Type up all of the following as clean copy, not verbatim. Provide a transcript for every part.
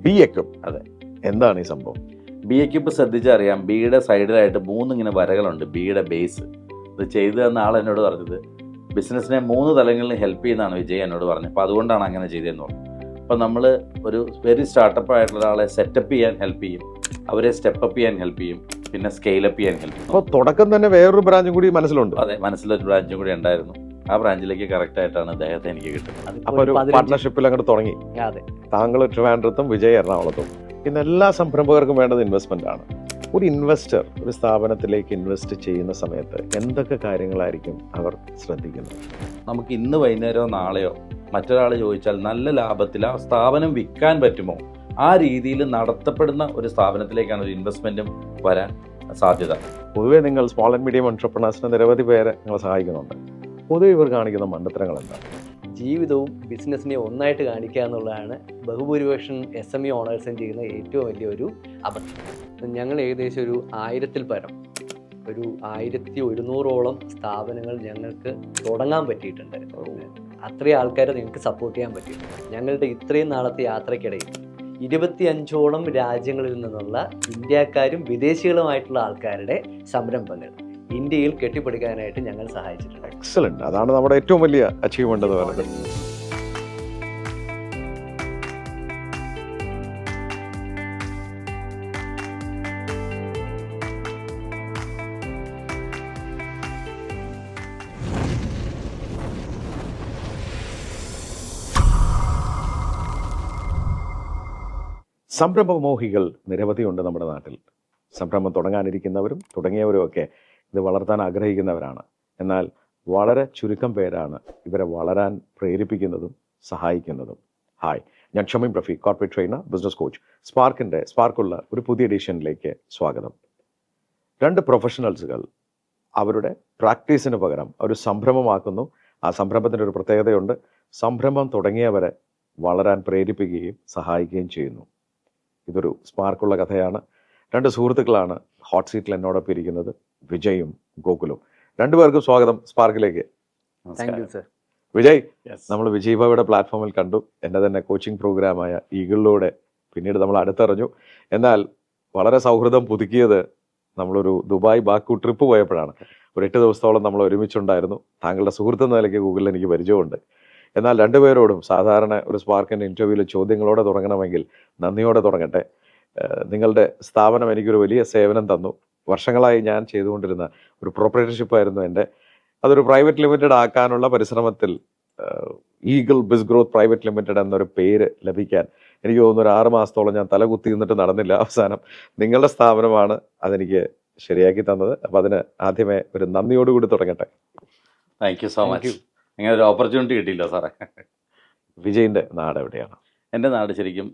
B equip. അതെ. എന്താണ് ഈ സംഭവം? ബി എക്യുപ്പ് ശ്രദ്ധിച്ചറിയാം. ബിയുടെ സൈഡിലായിട്ട് 3 ഇങ്ങനെ വരകളുണ്ട്, ബിയുടെ ബേസ്. ഇത് ചെയ്തു തന്ന ആൾ എന്നോട് പറഞ്ഞത് ബിസിനസ്സിനെ 3 തലങ്ങളിൽ ഹെൽപ്പ് ചെയ്യുന്നതാണ് വിജയ് എന്നോട് പറഞ്ഞത്. അപ്പോൾ അതുകൊണ്ടാണ് അങ്ങനെ ചെയ്തതെന്ന് പറഞ്ഞു. അപ്പോൾ നമ്മൾ ഒരു വെരി സ്റ്റാർട്ടപ്പ് ആയിട്ടുള്ള ഒരാളെ സെറ്റപ്പ് ചെയ്യാൻ ഹെൽപ്പ് ചെയ്യും, അവരെ സ്റ്റെപ്പപ്പ് ചെയ്യാൻ ഹെൽപ്പ് ചെയ്യും, പിന്നെ സ്കെയിലപ്പ് ചെയ്യാൻ ഹെൽപ്പ് ചെയ്യും. അപ്പോൾ തുടക്കം തന്നെ വേറൊരു ബ്രാഞ്ചും കൂടി മനസ്സിലുണ്ട്. അതെ, മനസ്സിലൊരു ബ്രാഞ്ചും കൂടി ഉണ്ടായിരുന്നു. ആ ബ്രാഞ്ചിലേക്ക് കറക്റ്റായിട്ടാണ് അദ്ദേഹത്തെ എനിക്ക് കിട്ടുന്നത്. അപ്പോൾ ഒരു പാർട്ട്ണർഷിപ്പിൽ അങ്ങോട്ട് തുടങ്ങി. അതെ, താങ്കൾ ട്രിവാൻഡ്രത്തും വിജയ് എറണാകുളത്തും. ഇന്ന് എല്ലാ സംരംഭകർക്കും വേണ്ടത് ഇൻവെസ്റ്റ്മെന്റ് ആണ്. ഒരു ഇൻവെസ്റ്റർ ഒരു സ്ഥാപനത്തിലേക്ക് ഇൻവെസ്റ്റ് ചെയ്യുന്ന സമയത്ത് എന്തൊക്കെ കാര്യങ്ങളായിരിക്കും അവർ ശ്രദ്ധിക്കുന്നത്? നമുക്ക് ഇന്ന് വൈകുന്നേരമോ നാളെയോ മറ്റൊരാൾ ചോദിച്ചാൽ നല്ല ലാഭത്തിൽ ആ സ്ഥാപനം വിൽക്കാൻ പറ്റുമോ, ആ രീതിയിൽ നടത്തപ്പെടുന്ന ഒരു സ്ഥാപനത്തിലേക്കാണ് ഒരു ഇൻവെസ്റ്റ്മെൻറ്റും വരാൻ സാധ്യത. പൊതുവേ നിങ്ങൾ സ്മോൾ ആൻഡ് മീഡിയം എൻ്റർപ്രണേഴ്സിന് നിരവധി പേരെ നിങ്ങൾ സഹായിക്കുന്നുണ്ട്. പൊതുവെ ഇവർ കാണിക്കുന്ന മണ്ടത്തരങ്ങൾ എന്താണ്? ജീവിതവും ബിസിനസ്സിനെ ഒന്നായിട്ട് കാണിക്കുക എന്നുള്ളതാണ് ബഹുഭൂരിപക്ഷം SME ഓണേഴ്സും ചെയ്യുന്ന ഏറ്റവും വലിയൊരു അബദ്ധം. ഞങ്ങൾ ഏകദേശം ഒരു 1000-ൽ പരം, ഒരു 1100ഓളം സ്ഥാപനങ്ങൾ ഞങ്ങൾക്ക് തുടങ്ങാൻ പറ്റിയിട്ടുണ്ട്. അത്രയും ആൾക്കാരെ നിങ്ങൾക്ക് സപ്പോർട്ട് ചെയ്യാൻ പറ്റിയിട്ടുണ്ട്. ഞങ്ങളുടെ ഇത്രയും നാളത്തെ യാത്രയ്ക്കിടയിൽ 25ഓളം രാജ്യങ്ങളിൽ നിന്നുള്ള ഇന്ത്യക്കാരും വിദേശികളുമായിട്ടുള്ള ആൾക്കാരുടെ സംരംഭങ്ങൾ ഇന്ത്യയിൽ കെട്ടിപ്പടുക്കാനായിട്ട് ഞങ്ങൾ സഹായിച്ചിട്ടുണ്ട്. എക്സലന്റ്. അതാണ് നമ്മുടെ ഏറ്റവും വലിയ അച്ചീവ്മെന്റ് എന്ന് പറയുന്നത്. സംരംഭമോഹികൾ നിരവധിയുണ്ട് നമ്മുടെ നാട്ടിൽ. സംരംഭം തുടങ്ങാനിരിക്കുന്നവരും തുടങ്ങിയവരും ഒക്കെ ഇത് വളർത്താൻ ആഗ്രഹിക്കുന്നവരാണ്. എന്നാൽ വളരെ ചുരുക്കം പേരാണ് ഇവരെ വളരാൻ പ്രേരിപ്പിക്കുന്നതും സഹായിക്കുന്നതും. ഹായ്, ഞാൻ Shameem Rafi, corporate trainer, business coach. സ്പാർക്കുള്ള ഒരു പുതിയ എഡിഷനിലേക്ക് സ്വാഗതം. 2 പ്രൊഫഷണൽസുകൾ അവരുടെ പ്രാക്ടീസിന് പകരം ഒരു സംരംഭമാക്കുന്നു. ആ സംരംഭത്തിൻ്റെ ഒരു പ്രത്യേകതയുണ്ട്. സംരംഭം തുടങ്ങിയവരെ വളരാൻ പ്രേരിപ്പിക്കുകയും സഹായിക്കുകയും ചെയ്യുന്നു. ഇതൊരു സ്പാർക്കുള്ള കഥയാണ്. 2 സുഹൃത്തുക്കളാണ് ഹോട്ട് സീറ്റിൽ എന്നോടൊപ്പം ഇരിക്കുന്നത്, വിജയും ഗോകുലും. 2 പേർക്കും സ്വാഗതം സ്പാർക്കിലേക്ക്. Thank you sir. വിജയ്, നമ്മൾ വിജയ് ഭാവിയുടെ പ്ലാറ്റ്ഫോമിൽ കണ്ടു. എൻ്റെ തന്നെ കോച്ചിങ് പ്രോഗ്രാമായ ഈഗിളിലൂടെ പിന്നീട് നമ്മൾ അടുത്തറിഞ്ഞു. എന്നാൽ വളരെ സൗഹൃദം പുതുക്കിയത് നമ്മളൊരു ദുബായ് ബാക്കു ട്രിപ്പ് പോയപ്പോഴാണ്. ഒരു 8 ദിവസത്തോളം നമ്മൾ ഒരുമിച്ചുണ്ടായിരുന്നു. താങ്കളുടെ സുഹൃത്ത് എന്ന നിലയ്ക്ക് ഗൂഗിളിൽ എനിക്ക് പരിചയമുണ്ട്. എന്നാൽ 2 പേരോടും സാധാരണ ഒരു സ്പാർക്കിൻ്റെ ഇൻ്റർവ്യൂവിൽ ചോദ്യങ്ങളോടെ തുടങ്ങണമെങ്കിൽ നന്ദിയോടെ തുടങ്ങട്ടെ. നിങ്ങളുടെ സ്ഥാപനം എനിക്കൊരു വലിയ സേവനം തന്നു. വർഷങ്ങളായി ഞാൻ ചെയ്തുകൊണ്ടിരുന്ന ഒരു പ്രൊപ്പറേറ്റർഷിപ്പ് ആയിരുന്നു എൻ്റെ. അതൊരു പ്രൈവറ്റ് ലിമിറ്റഡ് ആക്കാനുള്ള പരിശ്രമത്തിൽ ഈഗിൾ ബിസ് ഗ്രോത്ത് പ്രൈവറ്റ് ലിമിറ്റഡ് എന്നൊരു പേര് ലഭിക്കാൻ എനിക്ക് തോന്നുന്നു ഒരു 6 മാസത്തോളം ഞാൻ തലകുത്തി നിന്നിട്ട് നടന്നില്ല. അവസാനം നിങ്ങളുടെ സ്ഥാപനമാണ് അതെനിക്ക് ശരിയാക്കി തന്നത്. അപ്പോൾ അതിന് ആദ്യമേ ഒരു നന്ദിയോടുകൂടി തുടങ്ങട്ടെ. Thank you so much. അങ്ങനെ ഒരു ഓപ്പർച്യൂണിറ്റി കിട്ടിയില്ല സാറേ. വിജയിൻ്റെ നാട് എവിടെയാണ്? എൻ്റെ നാട് ശരിക്കും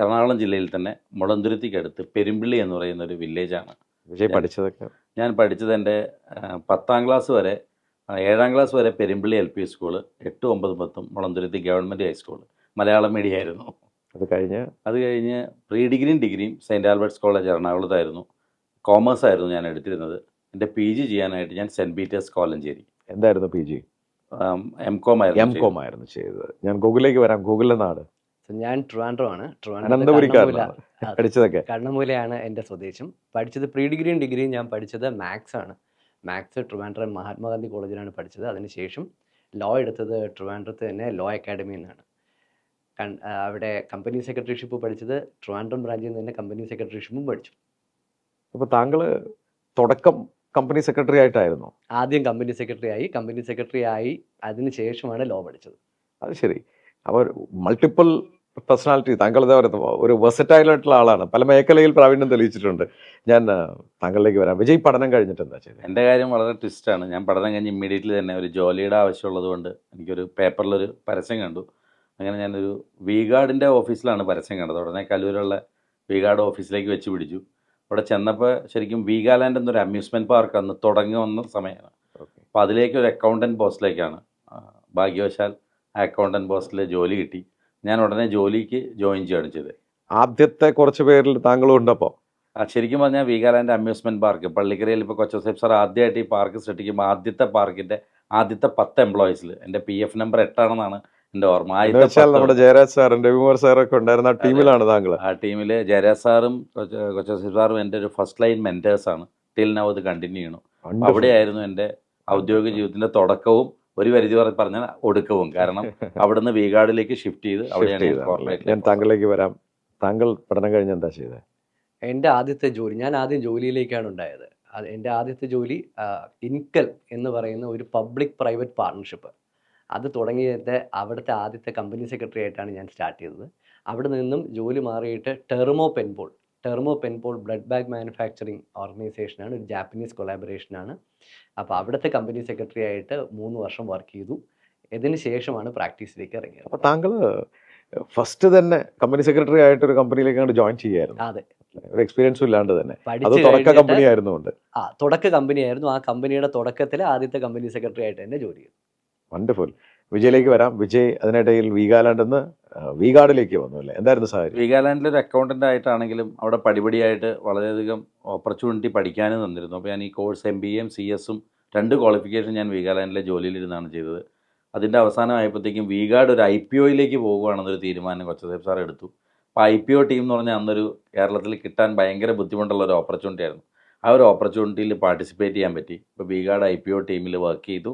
എറണാകുളം ജില്ലയിൽ തന്നെ മുളന്തുരുത്തിക്കടുത്ത് പെരുമ്പിള്ളി എന്ന് പറയുന്ന ഒരു വില്ലേജാണ്. വിജയ് പഠിച്ചതൊക്കെ? ഞാൻ പഠിച്ചത് എൻ്റെ 10ാം ക്ലാസ് വരെ, 7ാം ക്ലാസ് വരെ Perumpilly LP school, 8, 9, 10 Mulanthuruthy government high school, Malayalam medium ആയിരുന്നു. അത് കഴിഞ്ഞ് പ്രീ ഡിഗ്രിയും സെൻറ്റ് ആൽബർട്ട്സ് കോളേജ് എറണാകുളത്തായിരുന്നു. കോമേഴ്സ് ആയിരുന്നു ഞാൻ എടുത്തിരുന്നത്. എൻ്റെ PG ചെയ്യാനായിട്ട് ഞാൻ സെൻറ്റ് പീറ്റേഴ്സ് കോലഞ്ചേരി. എന്തായിരുന്നു PG? M.Com ആയിരുന്നു ചെയ്തത്. ഞാൻ ഗൂഗിളിലേക്ക് വരാം. ഗൂഗിളിലെ നാട്? ഞാൻ ട്രിവാൻഡ്രമാണ്. പഠിച്ചതൊക്കെ കണ്ണമൂലയാണ് എൻ്റെ സ്വദേശം. പഠിച്ചത് പ്രീ ഡിഗ്രിയും ഞാൻ പഠിച്ചത് മാത്സ് ആണ്. മാത്സ് ട്രിവാൻഡ്രം മഹാത്മാഗാന്ധി കോളേജിലാണ് പഠിച്ചത്. അതിനുശേഷം ലോ എടുത്തത് ട്രിവാൻഡ്രത്ത് തന്നെ ലോ അക്കാഡമിയിൽ നിന്നാണ്. അവിടെ കമ്പനി സെക്രട്ടറിഷിപ്പ് പഠിച്ചത് ട്രിവാൻഡ്രം ബ്രാഞ്ചിൽ നിന്ന് തന്നെ കമ്പനി സെക്രട്ടറിഷിപ്പും പഠിച്ചു. അപ്പോൾ താങ്കൾ തുടക്കം കമ്പനി സെക്രട്ടറി ആയിട്ടായിരുന്നു? ആദ്യം കമ്പനി സെക്രട്ടറി ആയി അതിനുശേഷമാണ് ലോ പഠിച്ചത്. അത് ശരി. അപ്പോൾ മൾട്ടിപ്പിൾ പേഴ്സണാലിറ്റി. താങ്കൾ എന്താ പറയുന്നത്, ഒരു വെർസറ്റൈൽ ആയിട്ടുള്ള ആളാണ്. പല മേഖലയിൽ പ്രാവീണ്യം തെളിയിച്ചിട്ടുണ്ട്. ഞാൻ താങ്കളിലേക്ക് വരാം. വിജയ് പഠനം കഴിഞ്ഞിട്ട് എന്താ ചെയ്തത്? എൻ്റെ കാര്യം വളരെ ട്വിസ്റ്റാണ്. ഞാൻ പഠനം കഴിഞ്ഞ് ഇമ്മീഡിയറ്റ്ലി തന്നെ ഒരു ജോലിയുടെ ആവശ്യമുള്ളത് കൊണ്ട് എനിക്കൊരു പേപ്പറിലൊരു പരസ്യം കണ്ടു. അങ്ങനെ ഞാനൊരു വി-ഗാർഡിൻ്റെ ഓഫീസിലാണ് പരസ്യം കണ്ടത്. ഉടനെ കലൂരുള്ള വി-ഗാർഡ് ഓഫീസിലേക്ക് വെച്ച് പിടിച്ചു. അവിടെ ചെന്നപ്പോൾ ശരിക്കും വീഗാലാൻഡ് എന്നൊരു അമ്യൂസ്മെൻറ്റ് പാർക്ക് അന്ന് തുടങ്ങി വന്ന സമയമാണ്. അപ്പോൾ അതിലേക്ക് ഒരു അക്കൗണ്ടൻറ്റ് പോസ്റ്റിലേക്കാണ്. ഭാഗ്യവശാൽ ആ അക്കൗണ്ടൻറ്റ് പോസ്റ്റിൽ ജോലി കിട്ടി. ഞാൻ ഉടനെ ജോലിക്ക് ജോയിൻ ചെയ്യുകയാണ് ചെയ്തത്. ആദ്യത്തെ കുറച്ച് പേരിൽ താങ്കളും ഉണ്ടപ്പോൾ? ശരിക്കും പറഞ്ഞാൽ വീഗാലാൻഡ് അമ്യൂസ്മെൻറ്റ് പാർക്ക് പള്ളിക്കരയിൽ ഇപ്പോൾ കൊച്ചോസേബ് സാർ ആദ്യമായിട്ട് ഈ പാർക്ക് സൃഷ്ടിക്കുമ്പോൾ ആദ്യത്തെ പാർക്കിൻ്റെ ആദ്യത്തെ 10 എംപ്ലോയീസിൽ എൻ്റെ PF നമ്പർ 8 ആണെന്നാണ് എൻ്റെ ഓർമ്മ. എന്ന് വെച്ചാൽ നമ്മുടെ ജയരാജ് സാറും രവികുമാർ സാറൊക്കെ ഉണ്ടായിരുന്ന ആ ടീമിലാണ് താങ്കൾ. ആ ടീമിൽ ജയരാജ് സാറും കൊച്ചി സാറും എൻ്റെ ഒരു ഫസ്റ്റ് ലൈൻ മെൻറ്റേഴ്സാണ്. ടിൽ നൗ അത് കണ്ടിന്യൂ ചെയ്യണം. അവിടെയായിരുന്നു എൻ്റെ ഔദ്യോഗിക ജീവിതത്തിൻ്റെ തുടക്കവും ഒരു പരിധി പറഞ്ഞാൽ ഒടുക്കവും. കാരണം അവിടുന്ന് വീഗാർഡിലേക്ക് ഷിഫ്റ്റ് ചെയ്ത് അവിടെയാണ് ഞാൻ താങ്കളിലേക്ക് വരാം. താങ്കൾ പഠനം കഴിഞ്ഞ് എന്താ ചെയ്തത്? എൻ്റെ ആദ്യത്തെ ജോലി, ഞാൻ ആദ്യം ജോലിയിലേക്കാണ് ഉണ്ടായത്. എൻ്റെ ആദ്യത്തെ ജോലി ഇൻകൽ എന്ന് പറയുന്ന ഒരു പബ്ലിക് പ്രൈവറ്റ് പാർട്ണർഷിപ്പ്, അത് തുടങ്ങിയിട്ട് അവിടുത്തെ ആദ്യത്തെ കമ്പനി സെക്രട്ടറി ആയിട്ടാണ് ഞാൻ സ്റ്റാർട്ട് ചെയ്തത്. അവിടെ നിന്നും ജോലി മാറിയിട്ട് Terumo Penpol blood bag manufacturing ഓർഗനൈസേഷനാണ്, ഒരു ജാപ്പനീസ് കൊളാബറേഷനാണ്. അപ്പോൾ അവിടുത്തെ കമ്പനി സെക്രട്ടറി ആയിട്ട് 3 വർഷം വർക്ക് ചെയ്തു. ഇതിന് ശേഷമാണ് പ്രാക്ടീസിലേക്ക് ഇറങ്ങിയത്. അപ്പോൾ താങ്കൾ ഫസ്റ്റ് തന്നെ കമ്പനി സെക്രട്ടറി ആയിട്ട് ഒരു കമ്പനിയിലേക്ക് ജോയിൻ ചെയ്യായിരുന്നു? അതെ, ഒരു എക്സ്പീരിയൻസും ഇല്ലാണ്ട് തന്നെ. അത് പഠിച്ചു തുടക്ക കമ്പനി ആയിരുന്നുകൊണ്ട്. തുടക്ക കമ്പനിയായിരുന്നു. ആ കമ്പനിയുടെ തുടക്കത്തിൽ ആദ്യത്തെ കമ്പനി സെക്രട്ടറി ആയിട്ട് തന്നെ ജോലി ചെയ്തു. വണ്ടർഫുൾ. വിജയിലേക്ക് വരാം. വിജയ് അതിനിടയിൽ വീഗാലാൻഡിൽ നിന്ന് വീഗാർഡിലേക്ക് വന്നു അല്ലേ? എന്തായിരുന്നു സാഹചര്യം? വീഗാലാൻഡിൽ ഒരു അക്കൗണ്ടൻ്റ് ആയിട്ടാണെങ്കിലും അവിടെ പടിപടിയായിട്ട് വളരെയധികം ഓപ്പർച്യൂണിറ്റി പഠിക്കാനും തന്നിരുന്നു. അപ്പോൾ ഞാൻ ഈ കോഴ്സ് MBAയും CS-ഉം 2 ക്വാളിഫിക്കേഷൻ ഞാൻ വീഗാലാൻഡിലെ ജോലിയിലിരുന്നാണ് ചെയ്തത്. അതിൻ്റെ അവസാനമായപ്പോഴത്തേക്കും വീഗാർഡ് ഒരു IPOയിലേക്ക് പോകുകയാണെന്നൊരു തീരുമാനം കൊച്ചദേവ് സാർ എടുത്തു. അപ്പോൾ IPO ടീം എന്ന് പറഞ്ഞാൽ അന്നൊരു കേരളത്തിൽ കിട്ടാൻ ഭയങ്കര ബുദ്ധിമുട്ടുള്ള ഒരു ഓപ്പർച്യൂണിറ്റി ആയിരുന്നു. ആ ഒരു ഓപ്പർച്യൂണിറ്റിയിൽ പാർട്ടിസിപ്പേറ്റ് ചെയ്യാൻ പറ്റി. ഇപ്പോൾ വീഗാർഡ് IPO ടീമിൽ വർക്ക് ചെയ്തു.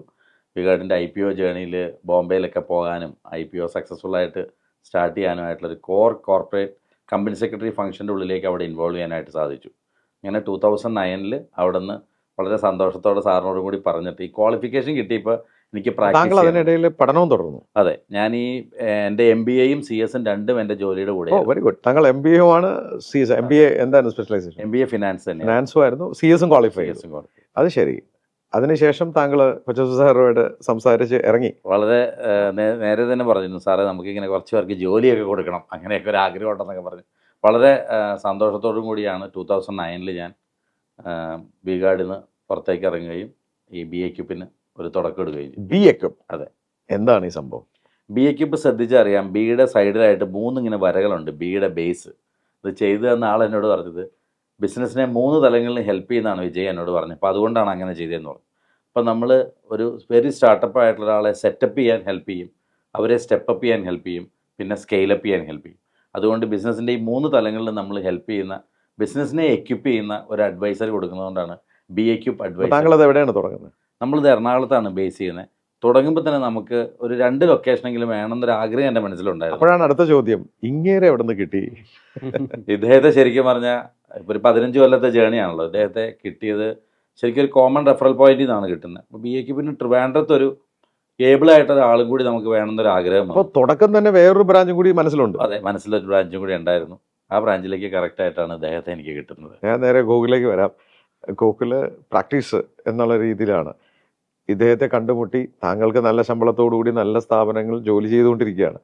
വീഗാർഡിൻ്റെ IPO ജേണിയിൽ ബോംബെയിലൊക്കെ പോകാനും IPO സക്സസ്ഫുള്ളായിട്ട് സ്റ്റാർട്ട് ചെയ്യാനുമായിട്ടുള്ളൊരു കോർപ്പറേറ്റ് കമ്പനി സെക്രട്ടറി ഫംഗ്ഷൻ്റെ ഉള്ളിലേക്ക് അവിടെ ഇൻവോൾവ് ചെയ്യാനായിട്ട് സാധിച്ചു. അങ്ങനെ 2009 അവിടെ നിന്ന് വളരെ സന്തോഷത്തോടെ സാറിനോടും കൂടി പറഞ്ഞിട്ട് ഈ ക്വാളിഫിക്കേഷൻ കിട്ടിയപ്പോൾ എനിക്ക് താങ്കൾ അതിനിടയിൽ പഠനവും തുടർന്നു? അതെ, ഞാൻ ഈ എൻ്റെ MBAയും CS-ഉം രണ്ടും എൻ്റെ ജോലിയുടെ കൂടെ. Very good. താങ്കൾ MBA ആണ് CS? MBA എന്താണ് സ്പെഷ്യലൈസേഷൻ? MBA ഫിനാൻസ് തന്നെ. ഫിനാൻസും ആയിരുന്നു, CS-ഉം ക്വാളിഫൈ ചെയ്തു. അത് ശരി. അതിനുശേഷം താങ്കൾ കൊച്ചു സാറുമായിട്ട് സംസാരിച്ച് ഇറങ്ങി? വളരെ നേരെ തന്നെ പറഞ്ഞിരുന്നു, സാറേ നമുക്കിങ്ങനെ കുറച്ച് പേർക്ക് ജോലിയൊക്കെ കൊടുക്കണം, അങ്ങനെയൊക്കെ ഒരു ആഗ്രഹം ഉണ്ടെന്നൊക്കെ പറഞ്ഞു. വളരെ സന്തോഷത്തോടും കൂടിയാണ് 2009 ഞാൻ വീഗാർഡിൽ നിന്ന് പുറത്തേക്ക് ഇറങ്ങുകയും ഈ BA-ക്യൂപ്പിന് ഒരു തുടക്കം ഇടുകയും ചെയ്തു. BA-ക്യൂപ്പ്? അതെ. എന്താണ് ഈ സംഭവം? BA-ക്യൂപ്പ് ശ്രദ്ധിച്ചറിയാം. ബിയുടെ സൈഡിലായിട്ട് 3 ഇങ്ങനെ വരകളുണ്ട്, ബിയുടെ ബേസ്. ഇത് ചെയ്തു തന്ന ആൾ എന്നോട് പറഞ്ഞത് ബിസിനസ്സിനെ 3 തലങ്ങളിൽ ഹെൽപ്പ് ചെയ്യുന്നതാണ് വിജയ് എന്നോട് പറഞ്ഞത്. അപ്പോൾ അതുകൊണ്ടാണ് അങ്ങനെ ചെയ്തതെന്ന് പറഞ്ഞു. അപ്പോൾ നമ്മൾ ഒരു വെരി സ്റ്റാർട്ടപ്പ് ആയിട്ടുള്ള ഒരാളെ സെറ്റപ്പ് ചെയ്യാൻ ഹെൽപ്പ് ചെയ്യും, അവരെ സ്റ്റെപ്പപ്പ് ചെയ്യാൻ ഹെൽപ്പ് ചെയ്യും, പിന്നെ സ്കെയിലപ്പ് ചെയ്യാൻ ഹെൽപ്പ് ചെയ്യും. അതുകൊണ്ട് ബിസിനസ്സിൻ്റെ ഈ 3 തലങ്ങളിൽ നമ്മൾ ഹെൽപ്പ് ചെയ്യുന്ന, ബിസിനസ്സിനെ എക്യുപ്പ് ചെയ്യുന്ന ഒരു അഡ്വൈസർ കൊടുക്കുന്നതുകൊണ്ടാണ് BA-ക്യൂപ്പ് അഡ്വൈസർ. താങ്കൾ അത് എവിടെയാണ് തുടങ്ങുന്നത്? നമ്മളിത് എറണാകുളത്താണ് ബേസ് ചെയ്യുന്നത്. തുടങ്ങുമ്പോൾ തന്നെ നമുക്ക് ഒരു 2 ലൊക്കേഷനെങ്കിലും വേണമെന്നൊരു ആഗ്രഹം എൻ്റെ മനസ്സിലുണ്ടായിരുന്നു. അപ്പോഴാണ് അടുത്ത ചോദ്യം, ഇങ്ങേരെ എവിടെ നിന്ന് കിട്ടി? ഇദ്ദേഹത്തെ ശരിക്കും പറഞ്ഞാൽ ഇപ്പോൾ ഒരു 15 കൊല്ലത്തെ ജേണിയാണല്ലോ. ഇദ്ദേഹത്തെ കിട്ടിയത് ശരിക്കും ഒരു കോമൺ റെഫറൽ പോയിന്റിൽ നിന്നാണ് കിട്ടുന്നത്. അപ്പോൾ BA-ക്യൂപ്പിന് ട്രിവാൻഡ്രത്ത് ഒരു ഏബിളായിട്ടൊരു ആളും കൂടി നമുക്ക് വേണമെന്നൊരു ആഗ്രഹം. അപ്പോൾ തുടക്കം തന്നെ വേറൊരു ബ്രാഞ്ചും കൂടി മനസ്സിലുണ്ട്? അതെ, മനസ്സിലൊരു ബ്രാഞ്ചും കൂടി ഉണ്ടായിരുന്നു. ആ ബ്രാഞ്ചിലേക്ക് കറക്റ്റായിട്ടാണ് ഇദ്ദേഹത്തെ എനിക്ക് കിട്ടുന്നത്. ഞാൻ നേരെ ഗൂഗിളിലേക്ക് വരാം. ഗൂഗിള് പ്രാക്ടീസ് എന്നുള്ള രീതിയിലാണ് ഇദ്ദേഹത്തെ കണ്ടുമുട്ടി. താങ്കൾക്ക് നല്ല ശമ്പളത്തോടുകൂടി നല്ല സ്ഥാപനങ്ങൾ ജോലി ചെയ്തുകൊണ്ടിരിക്കുകയാണ്.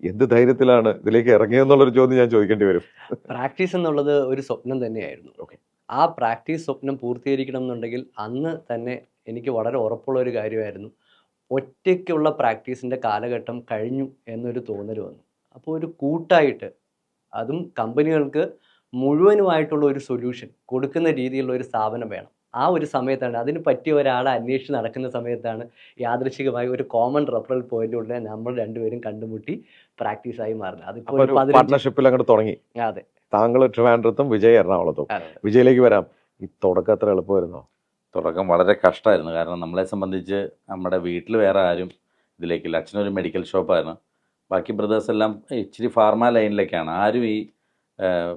എന്ത് ധൈര്യത്തിലാണ് ഇതിലേക്ക് ഇറങ്ങിയെന്നുള്ളൊരു ചോദ്യം ഞാൻ ചോദിക്കേണ്ടി വരും. പ്രാക്ടീസ് എന്നുള്ളത് ഒരു സ്വപ്നം തന്നെയായിരുന്നു. ഓക്കെ. ആ പ്രാക്ടീസ് സ്വപ്നം പൂർത്തീകരിക്കണം എന്നുണ്ടെങ്കിൽ അന്ന് തന്നെ എനിക്ക് വളരെ ഉറപ്പുള്ള ഒരു കാര്യമായിരുന്നു, ഒറ്റയ്ക്കുള്ള പ്രാക്ടീസിൻ്റെ കാലഘട്ടം കഴിഞ്ഞു എന്നൊരു തോന്നൽ വന്നു. അപ്പോൾ ഒരു കൂട്ടായിട്ട്, അതും കമ്പനികൾക്ക് മുഴുവനുമായിട്ടുള്ള ഒരു സൊല്യൂഷൻ കൊടുക്കുന്ന രീതിയിലുള്ള ഒരു സ്ഥാപനം വേണം. ആ ഒരു സമയത്താണ്, അതിന് പറ്റിയ ഒരാളെ അന്വേഷിച്ച് നടക്കുന്ന സമയത്താണ് യാദൃശ്ചികമായി ഒരു കോമൺ റെഫറൽ പോയിന്റിലൂടെ നമ്മൾ രണ്ടുപേരും കണ്ടുമുട്ടി പ്രാക്ടീസായി മാറുന്നത്. അതിപ്പോൾ ഒരു പാർട്ട്ണർഷിപ്പിൽ അങ്ങോട്ട് തുടങ്ങി. അതെ. താങ്കൾ ട്രിവാൻഡ്രത്തും വിജയ് എറണാകുളത്തും. വിജയിലേക്ക് വരാം. ഈ തുടക്കം അത്ര എളുപ്പമായിരുന്നോ? തുടക്കം വളരെ കഷ്ടമായിരുന്നു. കാരണം നമ്മളെ സംബന്ധിച്ച് നമ്മുടെ വീട്ടിൽ വേറെ ആരും ഇതിലേക്കില്ല. അച്ഛനൊരു മെഡിക്കൽ ഷോപ്പായിരുന്നു. ബാക്കി ബ്രദേഴ്സ് എല്ലാം ഇച്ചിരി ഫാർമ ലൈനിലേക്കാണ്. ആരും ഈ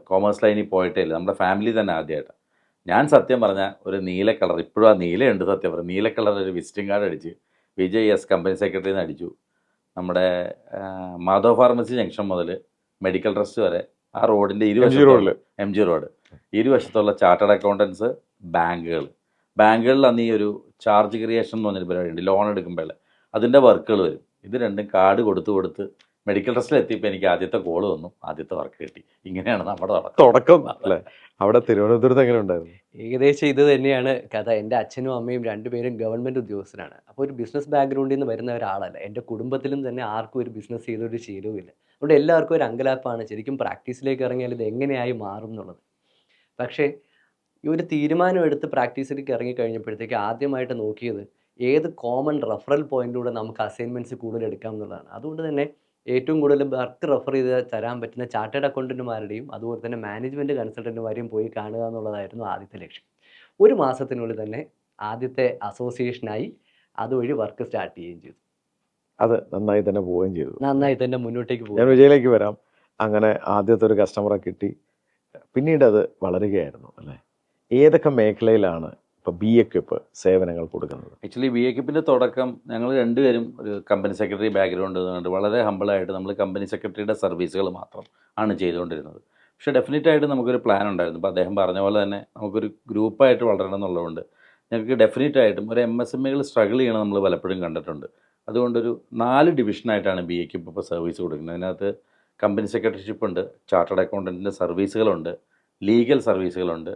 കോമേഴ്സ് ലൈനിൽ പോയിട്ടേ ഇല്ല. നമ്മുടെ ഫാമിലി തന്നെ ആദ്യമായിട്ട്. ഞാൻ സത്യം പറഞ്ഞാൽ ഒരു നീല കളർ, ഇപ്പോഴും ആ നീലയുണ്ട് സത്യം പറഞ്ഞാൽ, നീല കളർ ഒരു വിസിറ്റിംഗ് കാർഡ് അടിച്ച് വിജയ് കമ്പനി സെക്രട്ടറിയിൽ നിന്ന് അടിച്ചു. നമ്മുടെ മാധവ് ഫാർമസി ജംഗ്ഷൻ മുതൽ മെഡിക്കൽ ട്രസ്റ്റ് വരെ ആ റോഡിൻ്റെ MG റോഡ് ഇരുവശത്തുള്ള ചാർട്ടേഡ് അക്കൗണ്ടൻസ്, ബാങ്കുകളിൽ അന്ന് ഈ ഒരു ചാർജ് ക്രിയേഷൻ എന്ന് പറഞ്ഞൊരു പരിപാടിയുണ്ട്, ലോൺ എടുക്കുമ്പോൾ അതിൻ്റെ വർക്കുകൾ വരും. ഇത് രണ്ടും കാർഡ് കൊടുത്ത് മെഡിക്കൽ ട്രസ്റ്റിൽ എത്തിയപ്പോൾ എനിക്ക് ആദ്യത്തെ കോൾ വന്നു, ആദ്യത്തെ വർക്ക് കിട്ടി. ഇങ്ങനെയാണ് നമ്മുടെ തുടക്കം അല്ലേ? അവിടെ തിരുവനന്തപുരത്ത് എങ്ങനെ ഉണ്ടായിരുന്നു? ഏകദേശം ഇത് തന്നെയാണ് കഥ. എൻ്റെ അച്ഛനും അമ്മയും രണ്ടുപേരും ഗവൺമെൻറ് ഉദ്യോഗസ്ഥരാണ്. അപ്പോൾ ഒരു ബിസിനസ് ബാക്ക്ഗ്രൗണ്ടിൽ നിന്ന് വരുന്ന ഒരാളല്ല. എൻ്റെ കുടുംബത്തിലും തന്നെ ആർക്കും ഒരു ബിസിനസ് ചെയ്തൊരു ശീലവുമില്ല. അതുകൊണ്ട് എല്ലാവർക്കും ഒരു അങ്കലാപ്പാണ് ശരിക്കും പ്രാക്ടീസിലേക്ക് ഇറങ്ങിയാൽ ഇത് എങ്ങനെയായി മാറും എന്നുള്ളത്. പക്ഷേ ഈ ഒരു തീരുമാനം എടുത്ത് പ്രാക്ടീസിലേക്ക് ഇറങ്ങിക്കഴിഞ്ഞപ്പോഴത്തേക്ക് ആദ്യമായിട്ട് നോക്കിയത് ഏത് കോമൺ റെഫറൽ പോയിന്റിലൂടെ നമുക്ക് അസൈൻമെൻറ്റ്സ് കൂടുതൽ എടുക്കാം എന്നുള്ളതാണ്. അതുകൊണ്ട് തന്നെ ഏറ്റവും കൂടുതൽ വർക്ക് റെഫർ ചെയ്ത് തരാൻ പറ്റുന്ന ചാർട്ടേഡ് അക്കൗണ്ടന്റുമാരുടെയും അതുപോലെ തന്നെ മാനേജ്മെൻറ്റ് കൺസൾട്ടന്റുമാരെയും പോയി കാണുക എന്നുള്ളതായിരുന്നു ആദ്യത്തെ ലക്ഷ്യം. 1 മാസത്തിനുള്ളിൽ തന്നെ ആദ്യത്തെ അസോസിയേഷനായി അതുവഴി വർക്ക് സ്റ്റാർട്ട് ചെയ്യുകയും ചെയ്തു. അത് നന്നായി തന്നെ പോവുകയും ചെയ്തു. നന്നായി തന്നെ മുന്നോട്ടേക്ക് പോകും. ഞാൻ വിജയിലേക്ക് വരാം. അങ്ങനെ ആദ്യത്തെ ഒരു കസ്റ്റമറെ കിട്ടി, പിന്നീട് അത് വളരുകയായിരുന്നു അല്ലേ? ഏതൊക്കെ മേഖലയിലാണ് ഇപ്പോൾ ബി എക്വിപ്പ് സേവനങ്ങൾ കൊടുക്കുന്നത്? ആക്ച്വലി ബി എക്വിപ്പിൻ്റെ തുടക്കം ഞങ്ങൾ രണ്ടുപേരും ഒരു കമ്പനി സെക്രട്ടറി ബാക്ക്ഗ്രൗണ്ട് കൊണ്ട് വളരെ ഹമ്പിളായിട്ട് നമ്മൾ കമ്പനി സെക്രട്ടറിയുടെ സർവീസുകൾ മാത്രം ആണ് ചെയ്തുകൊണ്ടിരുന്നത്. പക്ഷേ ഡെഫിനറ്റായിട്ട് നമുക്കൊരു പ്ലാൻ ഉണ്ടായിരുന്നു. ഇപ്പോൾ അദ്ദേഹം പറഞ്ഞ പോലെ തന്നെ നമുക്കൊരു ഗ്രൂപ്പായിട്ട് വളരണം എന്നുള്ളതുകൊണ്ട് ഞങ്ങൾക്ക് ഡെഫിനറ്റായിട്ടും ഒരു MSMEകൾ സ്ട്രഗിൾ ചെയ്യണം നമ്മൾ പലപ്പോഴും കണ്ടിട്ടുണ്ട്. അതുകൊണ്ടൊരു 4 ഡിവിഷനായിട്ടാണ് ബി എക്വിപ്പ് ഇപ്പോൾ സർവീസ് കൊടുക്കുന്നത്. അതിനകത്ത് കമ്പനി സെക്രട്ടറിഷിപ്പ് ഉണ്ട്, ചാർട്ടേഡ് അക്കൗണ്ടൻറ്റിൻ്റെ സർവീസുകളുണ്ട്, ലീഗൽ സർവീസുകളുണ്ട്,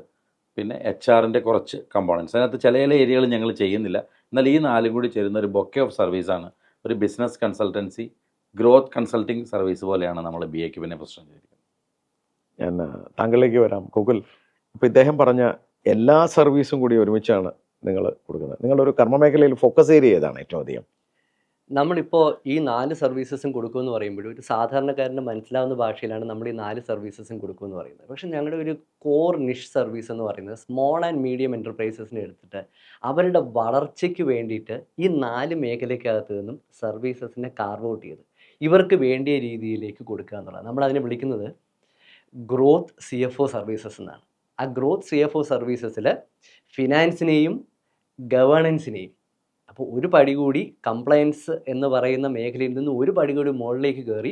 പിന്നെ HR-ൻ്റെ കുറച്ച് കമ്പോണൻസ്. അതിനകത്ത് ചില ഏരിയകൾ ഞങ്ങൾ ചെയ്യുന്നില്ല. എന്നാൽ ഈ 4 കൂടി ചേരുന്ന ഒരു ബൊക്കെ ഓഫ് സർവീസാണ്. ഒരു business consultancy, growth consulting service പോലെയാണ് നമ്മൾ ബി എക്വിപ്പിനെ പ്രൊസന്റ് ചെയ്തിരിക്കുന്നത്. ഞാൻ താങ്കളിലേക്ക് വരാം. ഗൂഗിൾ, ഇപ്പോൾ ഇദ്ദേഹം പറഞ്ഞ എല്ലാ സർവീസും കൂടി ഒരുമിച്ചാണ് നിങ്ങൾ കൊടുക്കുന്നത്. നിങ്ങളുടെ ഒരു കർമ്മമേഖലയിൽ ഫോക്കസ് ഏരിയ ഏതാണ് ഏറ്റവും അധികം? നമ്മളിപ്പോൾ ഈ 4 സർവീസസും കൊടുക്കുമെന്ന് പറയുമ്പോൾ ഒരു സാധാരണക്കാരന് മനസ്സിലാവുന്ന ഭാഷയിലാണ് നമ്മൾ ഈ 4 സർവീസസും കൊടുക്കുമെന്ന് പറയുന്നത്. പക്ഷേ ഞങ്ങളുടെ ഒരു കോർ നിഷ് സർവീസ് എന്ന് പറയുന്നത് സ്മോൾ ആൻഡ് മീഡിയം എൻ്റർപ്രൈസസിനെ എടുത്തിട്ട് അവരുടെ വളർച്ചയ്ക്ക് വേണ്ടിയിട്ട് ഈ 4 മേഖലയ്ക്കകത്ത് നിന്നും സർവീസസിനെ കാർവ് ഔട്ട് ചെയ്ത് ഇവർക്ക് വേണ്ടിയ രീതിയിലേക്ക് കൊടുക്കുക എന്നുള്ളതാണ്. നമ്മളതിനെ വിളിക്കുന്നത് ഗ്രോത്ത് CFO സർവീസസ് എന്നാണ്. ആ ഗ്രോത്ത് CFO സർവീസസിൽ ഫിനാൻസിനെയും ഗവേണൻസിനെയും, അപ്പോൾ ഒരു പടി കൂടി കംപ്ലയൻസ് എന്ന് പറയുന്ന മേഖലയിൽ നിന്ന് ഒരു പടി കൂടി മുകളിലേക്ക് കയറി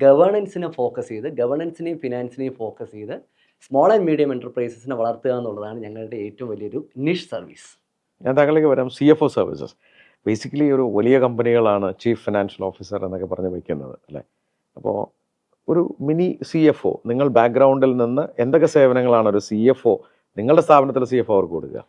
ഗവേണൻസിനെ ഫോക്കസ് ചെയ്ത് ഗവേണൻസിനെയും ഫിനാൻസിനെയും ഫോക്കസ് ചെയ്ത് സ്മോൾ ആൻഡ് മീഡിയം എൻ്റർപ്രൈസസിനെ വളർത്തുക എന്നുള്ളതാണ് ഞങ്ങളുടെ ഏറ്റവും വലിയൊരു നിഷ് സർവീസ്. ഞാൻ താങ്കളിലേക്ക് വരാം. CFO സർവീസസ് ബേസിക്കലി ഒരു വലിയ കമ്പനികളാണ് ചീഫ് ഫിനാൻഷ്യൽ ഓഫീസർ എന്നൊക്കെ പറഞ്ഞ് വയ്ക്കുന്നത് അല്ലേ? അപ്പോൾ ഒരു മിനി CFO, നിങ്ങൾ ബാക്ക്ഗ്രൗണ്ടിൽ നിന്ന് എന്തൊക്കെ സേവനങ്ങളാണ് ഒരു CFO, നിങ്ങളുടെ സ്ഥാപനത്തിലെ CFO അവർക്ക് കൊടുക്കുക?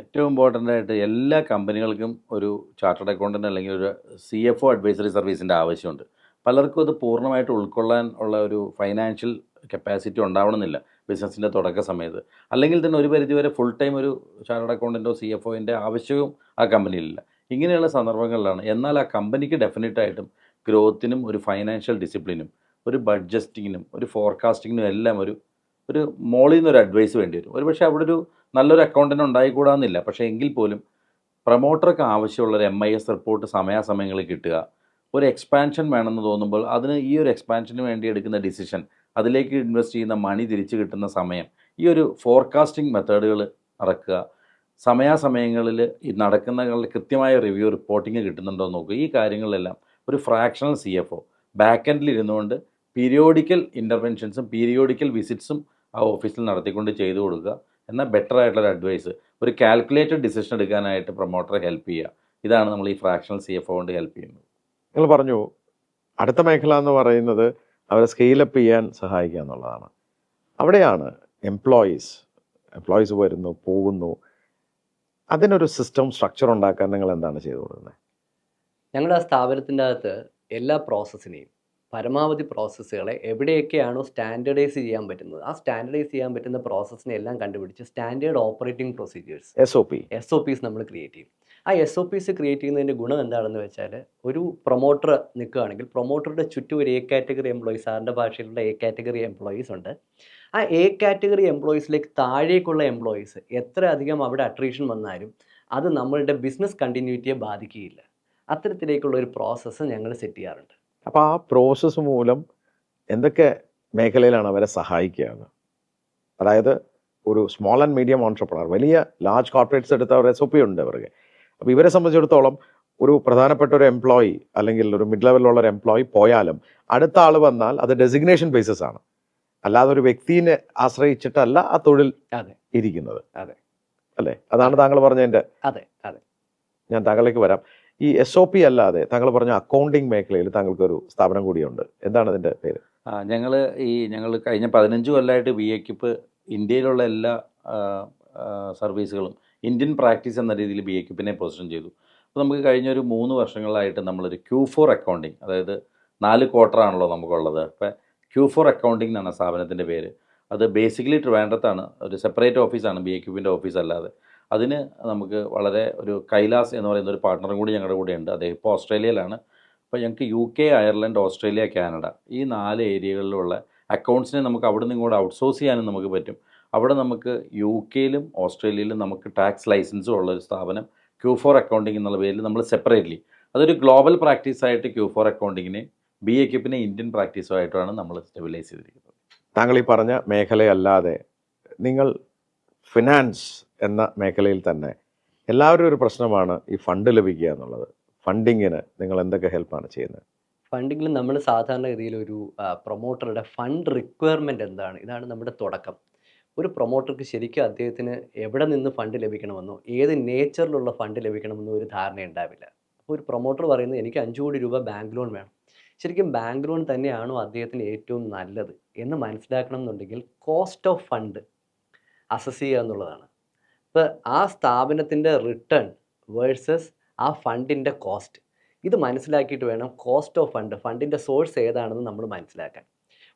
ഏറ്റവും ഇമ്പോർട്ടൻ്റ് ആയിട്ട് എല്ലാ കമ്പനികൾക്കും ഒരു ചാർട്ടേഡ് അക്കൗണ്ടൻ്റ് അല്ലെങ്കിൽ ഒരു CFO അഡ്വൈസറി സർവീസിൻ്റെ ആവശ്യമുണ്ട്. പലർക്കും അത് പൂർണ്ണമായിട്ട് ഉൾക്കൊള്ളാൻ ഉള്ള ഒരു ഫൈനാൻഷ്യൽ കപ്പാസിറ്റി ഉണ്ടാവണമെന്നില്ല ബിസിനസ്സിൻ്റെ തുടക്ക സമയത്ത്. അല്ലെങ്കിൽ തന്നെ ഒരു പരിധിവരെ ഫുൾ ടൈം ഒരു ചാർട്ടേഡ് അക്കൗണ്ടൻറ്റോ CFOൻ്റെ ആവശ്യവും ആ കമ്പനിയിലില്ല. ഇങ്ങനെയുള്ള സന്ദർഭങ്ങളിലാണ് എന്നാൽ ആ കമ്പനിക്ക് ഡെഫിനറ്റായിട്ടും ഗ്രോത്തിനും ഒരു ഫൈനാൻഷ്യൽ ഡിസിപ്ലിനും ഒരു ബഡ്ജറ്റിങ്ങിനും ഒരു ഫോർകാസ്റ്റിങ്ങിനും എല്ലാം ഒരു മോളിൽ നിന്നൊരു അഡ്വൈസ് വേണ്ടി വരും. ഒരുപക്ഷെ അവിടെ ഒരു നല്ലൊരു അക്കൗണ്ടൻ്റ് ഉണ്ടായിക്കൂടാന്നില്ല. പക്ഷേ എങ്കിൽ പോലും പ്രൊമോട്ടർക്ക് ആവശ്യമുള്ളൊരു MIS റിപ്പോർട്ട് സമയാസമയങ്ങളിൽ കിട്ടുക, ഒരു എക്സ്പാൻഷൻ വേണമെന്ന് തോന്നുമ്പോൾ അതിന് ഈ ഒരു എക്സ്പാൻഷന് വേണ്ടി എടുക്കുന്ന ഡിസിഷൻ, അതിലേക്ക് ഇൻവെസ്റ്റ് ചെയ്യുന്ന മണി തിരിച്ച് കിട്ടുന്ന സമയം, ഈ ഒരു ഫോർകാസ്റ്റിംഗ് മെത്തേഡുകൾ നടക്കുക, സമയാസമയങ്ങളിൽ ഈ നടക്കുന്നവരുടെ കൃത്യമായ റിവ്യൂ റിപ്പോർട്ടിങ് കിട്ടുന്നുണ്ടോ എന്ന് നോക്കുക. ഈ കാര്യങ്ങളിലെല്ലാം ഒരു ഫ്രാക്ഷണൽ CFO ബാക്ക് എൻഡിൽ ഇരുന്നുകൊണ്ട് പീരിയോഡിക്കൽ ഇൻ്റർവെൻഷൻസും പീരിയോഡിക്കൽ വിസിറ്റ്സും ആ ഓഫീസിൽ നടത്തിക്കൊണ്ട് ചെയ്തു കൊടുക്കുക. എന്നാൽ ബെറ്റർ ആയിട്ടുള്ളൊരു അഡ്വൈസ്, ഒരു കാൽക്കുലേറ്റഡ് ഡിസിഷൻ എടുക്കാനായിട്ട് പ്രൊമോട്ടറെ ഹെൽപ്പ് ചെയ്യുക. ഇതാണ് നമ്മൾ ഈ ഫ്രാക്ഷണൽ CFO കൊണ്ട് ഹെൽപ്പ് ചെയ്യുന്നത്. നിങ്ങൾ പറഞ്ഞു അടുത്ത മേഖല എന്ന് പറയുന്നത് അവരെ സ്കെയിലപ്പ് ചെയ്യാൻ സഹായിക്കുക എന്നുള്ളതാണ്. അവിടെയാണ് എംപ്ലോയീസ് വരുന്നു പോകുന്നു, അതിനൊരു സിസ്റ്റം സ്ട്രക്ചർ ഉണ്ടാക്കാൻ നിങ്ങൾ എന്താണ് ചെയ്തു കൊടുക്കുന്നത്? ഞങ്ങളുടെ ആ സ്ഥാപനത്തിൻ്റെ അകത്ത് എല്ലാ പ്രോസസ്സിനെയും പരമാവധി പ്രോസസ്സുകളെ എവിടെയൊക്കെയാണോ സ്റ്റാൻഡേർഡൈസ് ചെയ്യാൻ പറ്റുന്നത് ആ സ്റ്റാൻഡേർഡൈസ് ചെയ്യാൻ പറ്റുന്ന പ്രോസസ്സിനെ എല്ലാം കണ്ടുപിടിച്ച് സ്റ്റാൻഡേർഡ് ഓപ്പറേറ്റിംഗ് പ്രൊസീജിയേഴ്സ് SOPs നമ്മൾ ക്രിയേറ്റ് ചെയ്യും. ആ SOPs ക്രിയേറ്റ് ചെയ്യുന്നതിൻ്റെ ഗുണം എന്താണെന്ന് വെച്ചാൽ, ഒരു പ്രൊമോട്ടർ നിൽക്കുകയാണെങ്കിൽ പ്രൊമോട്ടറുടെ ചുറ്റും ഒരു A കാറ്റഗറി എംപ്ലോയീസ്, സാറിൻ്റെ ഭാഷയിലുള്ള A കാറ്റഗറി എംപ്ലോയീസ് ഉണ്ട്. ആ A കാറ്റഗറി എംപ്ലോയീസിലേക്ക് താഴേക്കുള്ള എംപ്ലോയീസ് എത്ര അധികം അവിടെ അട്രീഷൻ വന്നാലും അത് നമ്മളുടെ ബിസിനസ് കണ്ടിന്യൂറ്റിയെ ബാധിക്കുകയില്ല. അത്തരത്തിലേക്കുള്ള ഒരു പ്രോസസ്സ് ഞങ്ങൾ സെറ്റ് ചെയ്യാറുണ്ട്. അപ്പോൾ ആ പ്രോസസ്സ് മൂലം എന്തൊക്കെ മേഖലയിലാണ് അവരെ സഹായിക്കുക? അതായത് ഒരു സ്മോൾ ആൻഡ് മീഡിയം ഓൺട്രപ്രണർ, വലിയ ലാർജ് കോർപ്പറേറ്റ്സ് എടുത്ത ഒരു SOP ഉണ്ട് അവർക്ക്. അപ്പോൾ ഇവരെ സംബന്ധിച്ചിടത്തോളം ഒരു പ്രധാനപ്പെട്ട ഒരു എംപ്ലോയി അല്ലെങ്കിൽ ഒരു മിഡ് ലെവലിലുള്ള ഒരു എംപ്ലോയി പോയാലും അടുത്ത ആൾ വന്നാൽ അത് ഡെസിഗ്നേഷൻ ബേസിസ് ആണ്, അല്ലാതെ ഒരു വ്യക്തിയെ ആശ്രയിച്ചിട്ടല്ല ആ തൊഴിൽ ഇരിക്കുന്നത്. അല്ലേ? അതാണ് താങ്കൾ പറഞ്ഞതിൻ്റെ. ഞാൻ താങ്കളിലേക്ക് വരാം. ഈ SOP അല്ലാതെ താങ്കൾ പറഞ്ഞ അക്കൗണ്ടിങ് മേഖലയിൽ താങ്കൾക്കൊരു സ്ഥാപനം കൂടിയുണ്ട്. എന്താണ് അതിൻ്റെ പേര്? ഞങ്ങൾ കഴിഞ്ഞ 15 കൊല്ലമായിട്ട് ബി എക്വിപ്പ് ഇന്ത്യയിലുള്ള എല്ലാ സർവീസുകളും ഇന്ത്യൻ പ്രാക്ടീസ് എന്ന രീതിയിൽ ബി എക്വിപ്പിനെ പൊസിഷൻ ചെയ്തു. അപ്പോൾ നമുക്ക് കഴിഞ്ഞൊരു 3 വർഷങ്ങളായിട്ട് നമ്മളൊരു Q4 അക്കൗണ്ടിങ്, അതായത് 4 ക്വാർട്ടറാണല്ലോ നമുക്കുള്ളത്. അപ്പോൾ Q4 അക്കൗണ്ടിങ് എന്നാണ് സ്ഥാപനത്തിൻ്റെ പേര്. അത് ബേസിക്കലി ട്രിവാൻഡ്രത്താണ്, ഒരു സെപ്പറേറ്റ് ഓഫീസാണ് ബി എക്വിപ്പിൻ്റെ ഓഫീസ് അല്ലാതെ. അതിന് നമുക്ക് വളരെ ഒരു കൈലാസ് എന്ന് പറയുന്ന ഒരു പാർട്ട്ണറും കൂടി ഞങ്ങളുടെ കൂടെ ഉണ്ട്. അദ്ദേഹം ഇപ്പോൾ ഓസ്ട്രേലിയയിലാണ്. അപ്പോൾ ഞങ്ങൾക്ക് UK, അയർലൻഡ്, ഓസ്ട്രേലിയ, കാനഡ ഈ 4 ഏരിയകളിലുള്ള അക്കൗണ്ട്സിനെ നമുക്ക് അവിടെ നിന്ന് ഇങ്ങോട്ട് ഔട്ട്സോഴ്സ് ചെയ്യാനും നമുക്ക് പറ്റും. അവിടെ നമുക്ക് UKയിലും ഓസ്ട്രേലിയയിലും നമുക്ക് ടാക്സ് ലൈസൻസും ഉള്ള ഒരു സ്ഥാപനം Q4 അക്കൗണ്ടിങ് എന്നുള്ള പേരിൽ നമ്മൾ സെപ്പറേറ്റ്ലി അതൊരു ഗ്ലോബൽ പ്രാക്ടീസായിട്ട് Q4 അക്കൗണ്ടിങ്ങിനെ BAQIPനെ ഇന്ത്യൻ പ്രാക്ടീസുമായിട്ടാണ് നമ്മൾ സ്റ്റെബിലൈസ് ചെയ്തിരിക്കുന്നത്. താങ്കൾ ഈ പറഞ്ഞ മേഖലയല്ലാതെ നിങ്ങൾ ഫിനാൻസ് എന്ന മേഖലയിൽ തന്നെ എല്ലാവരും ഒരു പ്രശ്നമാണ് ഈ ഫണ്ട് ലഭിക്കുക എന്നുള്ളത്. ഫണ്ടിങ്ങിന് നിങ്ങൾ എന്തൊക്കെ ഹെൽപ്പാണ് ചെയ്യുന്നത്? ഫണ്ടിങ്ങിൽ നമ്മൾ സാധാരണഗതിയിൽ ഒരു പ്രൊമോട്ടറുടെ ഫണ്ട് റിക്വയർമെൻറ്റ് എന്താണ്, ഇതാണ് നമ്മുടെ തുടക്കം. ഒരു പ്രൊമോട്ടർക്ക് ശരിക്കും അദ്ദേഹത്തിന് എവിടെ നിന്ന് ഫണ്ട് ലഭിക്കണമെന്നോ ഏത് നേച്ചറിലുള്ള ഫണ്ട് ലഭിക്കണമെന്നോ ഒരു ധാരണ ഉണ്ടാവില്ല. അപ്പോൾ ഒരു പ്രൊമോട്ടർ പറയുന്നത് എനിക്ക് 5 കോടി രൂപ ബാങ്ക് ലോൺ വേണം. ശരിക്കും ബാങ്ക് ലോൺ തന്നെയാണോ അദ്ദേഹത്തിന് ഏറ്റവും നല്ലത് എന്ന് മനസ്സിലാക്കണം എന്നുണ്ടെങ്കിൽ കോസ്റ്റ് ഓഫ് ഫണ്ട് അസസ് ചെയ്യുക എന്നുള്ളതാണ്. ഇപ്പോൾ ആ സ്ഥാപനത്തിൻ്റെ റിട്ടേൺ വേഴ്സസ് ആ ഫണ്ടിൻ്റെ കോസ്റ്റ്, ഇത് മനസ്സിലാക്കിയിട്ട് വേണം കോസ്റ്റ് ഓഫ് ഫണ്ടിൻ്റെ സോഴ്സ് ഏതാണെന്ന് നമ്മൾ മനസ്സിലാക്കാൻ.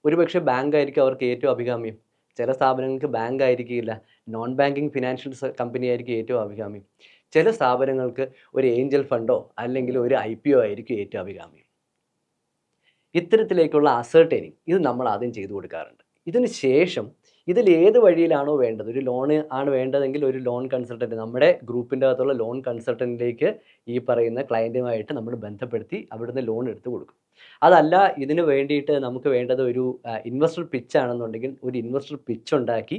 ഒരുപക്ഷെ ബാങ്ക് ആയിരിക്കും അവർക്ക് ഏറ്റവും അഭികാമ്യം. ചില സ്ഥാപനങ്ങൾക്ക് ബാങ്ക് ആയിരിക്കില്ല, നോൺ ബാങ്കിങ് ഫിനാൻഷ്യൽ കമ്പനി ആയിരിക്കും ഏറ്റവും അഭികാമ്യം. ചില സ്ഥാപനങ്ങൾക്ക് ഒരു ഏഞ്ചൽ ഫണ്ടോ അല്ലെങ്കിൽ ഒരു IPO ആയിരിക്കും ഏറ്റവും അഭികാമ്യം. ഇത്തരത്തിലേക്കുള്ള അസർട്ടൈനിങ് ഇത് നമ്മൾ ആദ്യം ചെയ്തു കൊടുക്കാറുണ്ട്. ഇതിന് ശേഷം ഇതിൽ ഏത് വഴിയിലാണോ വേണ്ടത്, ഒരു ലോൺ ആണ് വേണ്ടതെങ്കിൽ ഒരു ലോൺ കൺസൾട്ടൻറ്റ്, നമ്മുടെ ഗ്രൂപ്പിൻ്റെ അകത്തുള്ള ലോൺ കൺസൾട്ടൻറ്റിലേക്ക് ഈ പറയുന്ന ക്ലയൻറ്റുമായിട്ട് നമ്മൾ ബന്ധപ്പെടുത്തി അവിടുന്ന് ലോൺ എടുത്ത് കൊടുക്കും. അതല്ല ഇതിന് വേണ്ടിയിട്ട് നമുക്ക് വേണ്ടത് ഒരു ഇൻവെസ്റ്റർ പിച്ചാണെന്നുണ്ടെങ്കിൽ ഒരു ഇൻവെസ്റ്റർ പിച്ച് ഉണ്ടാക്കി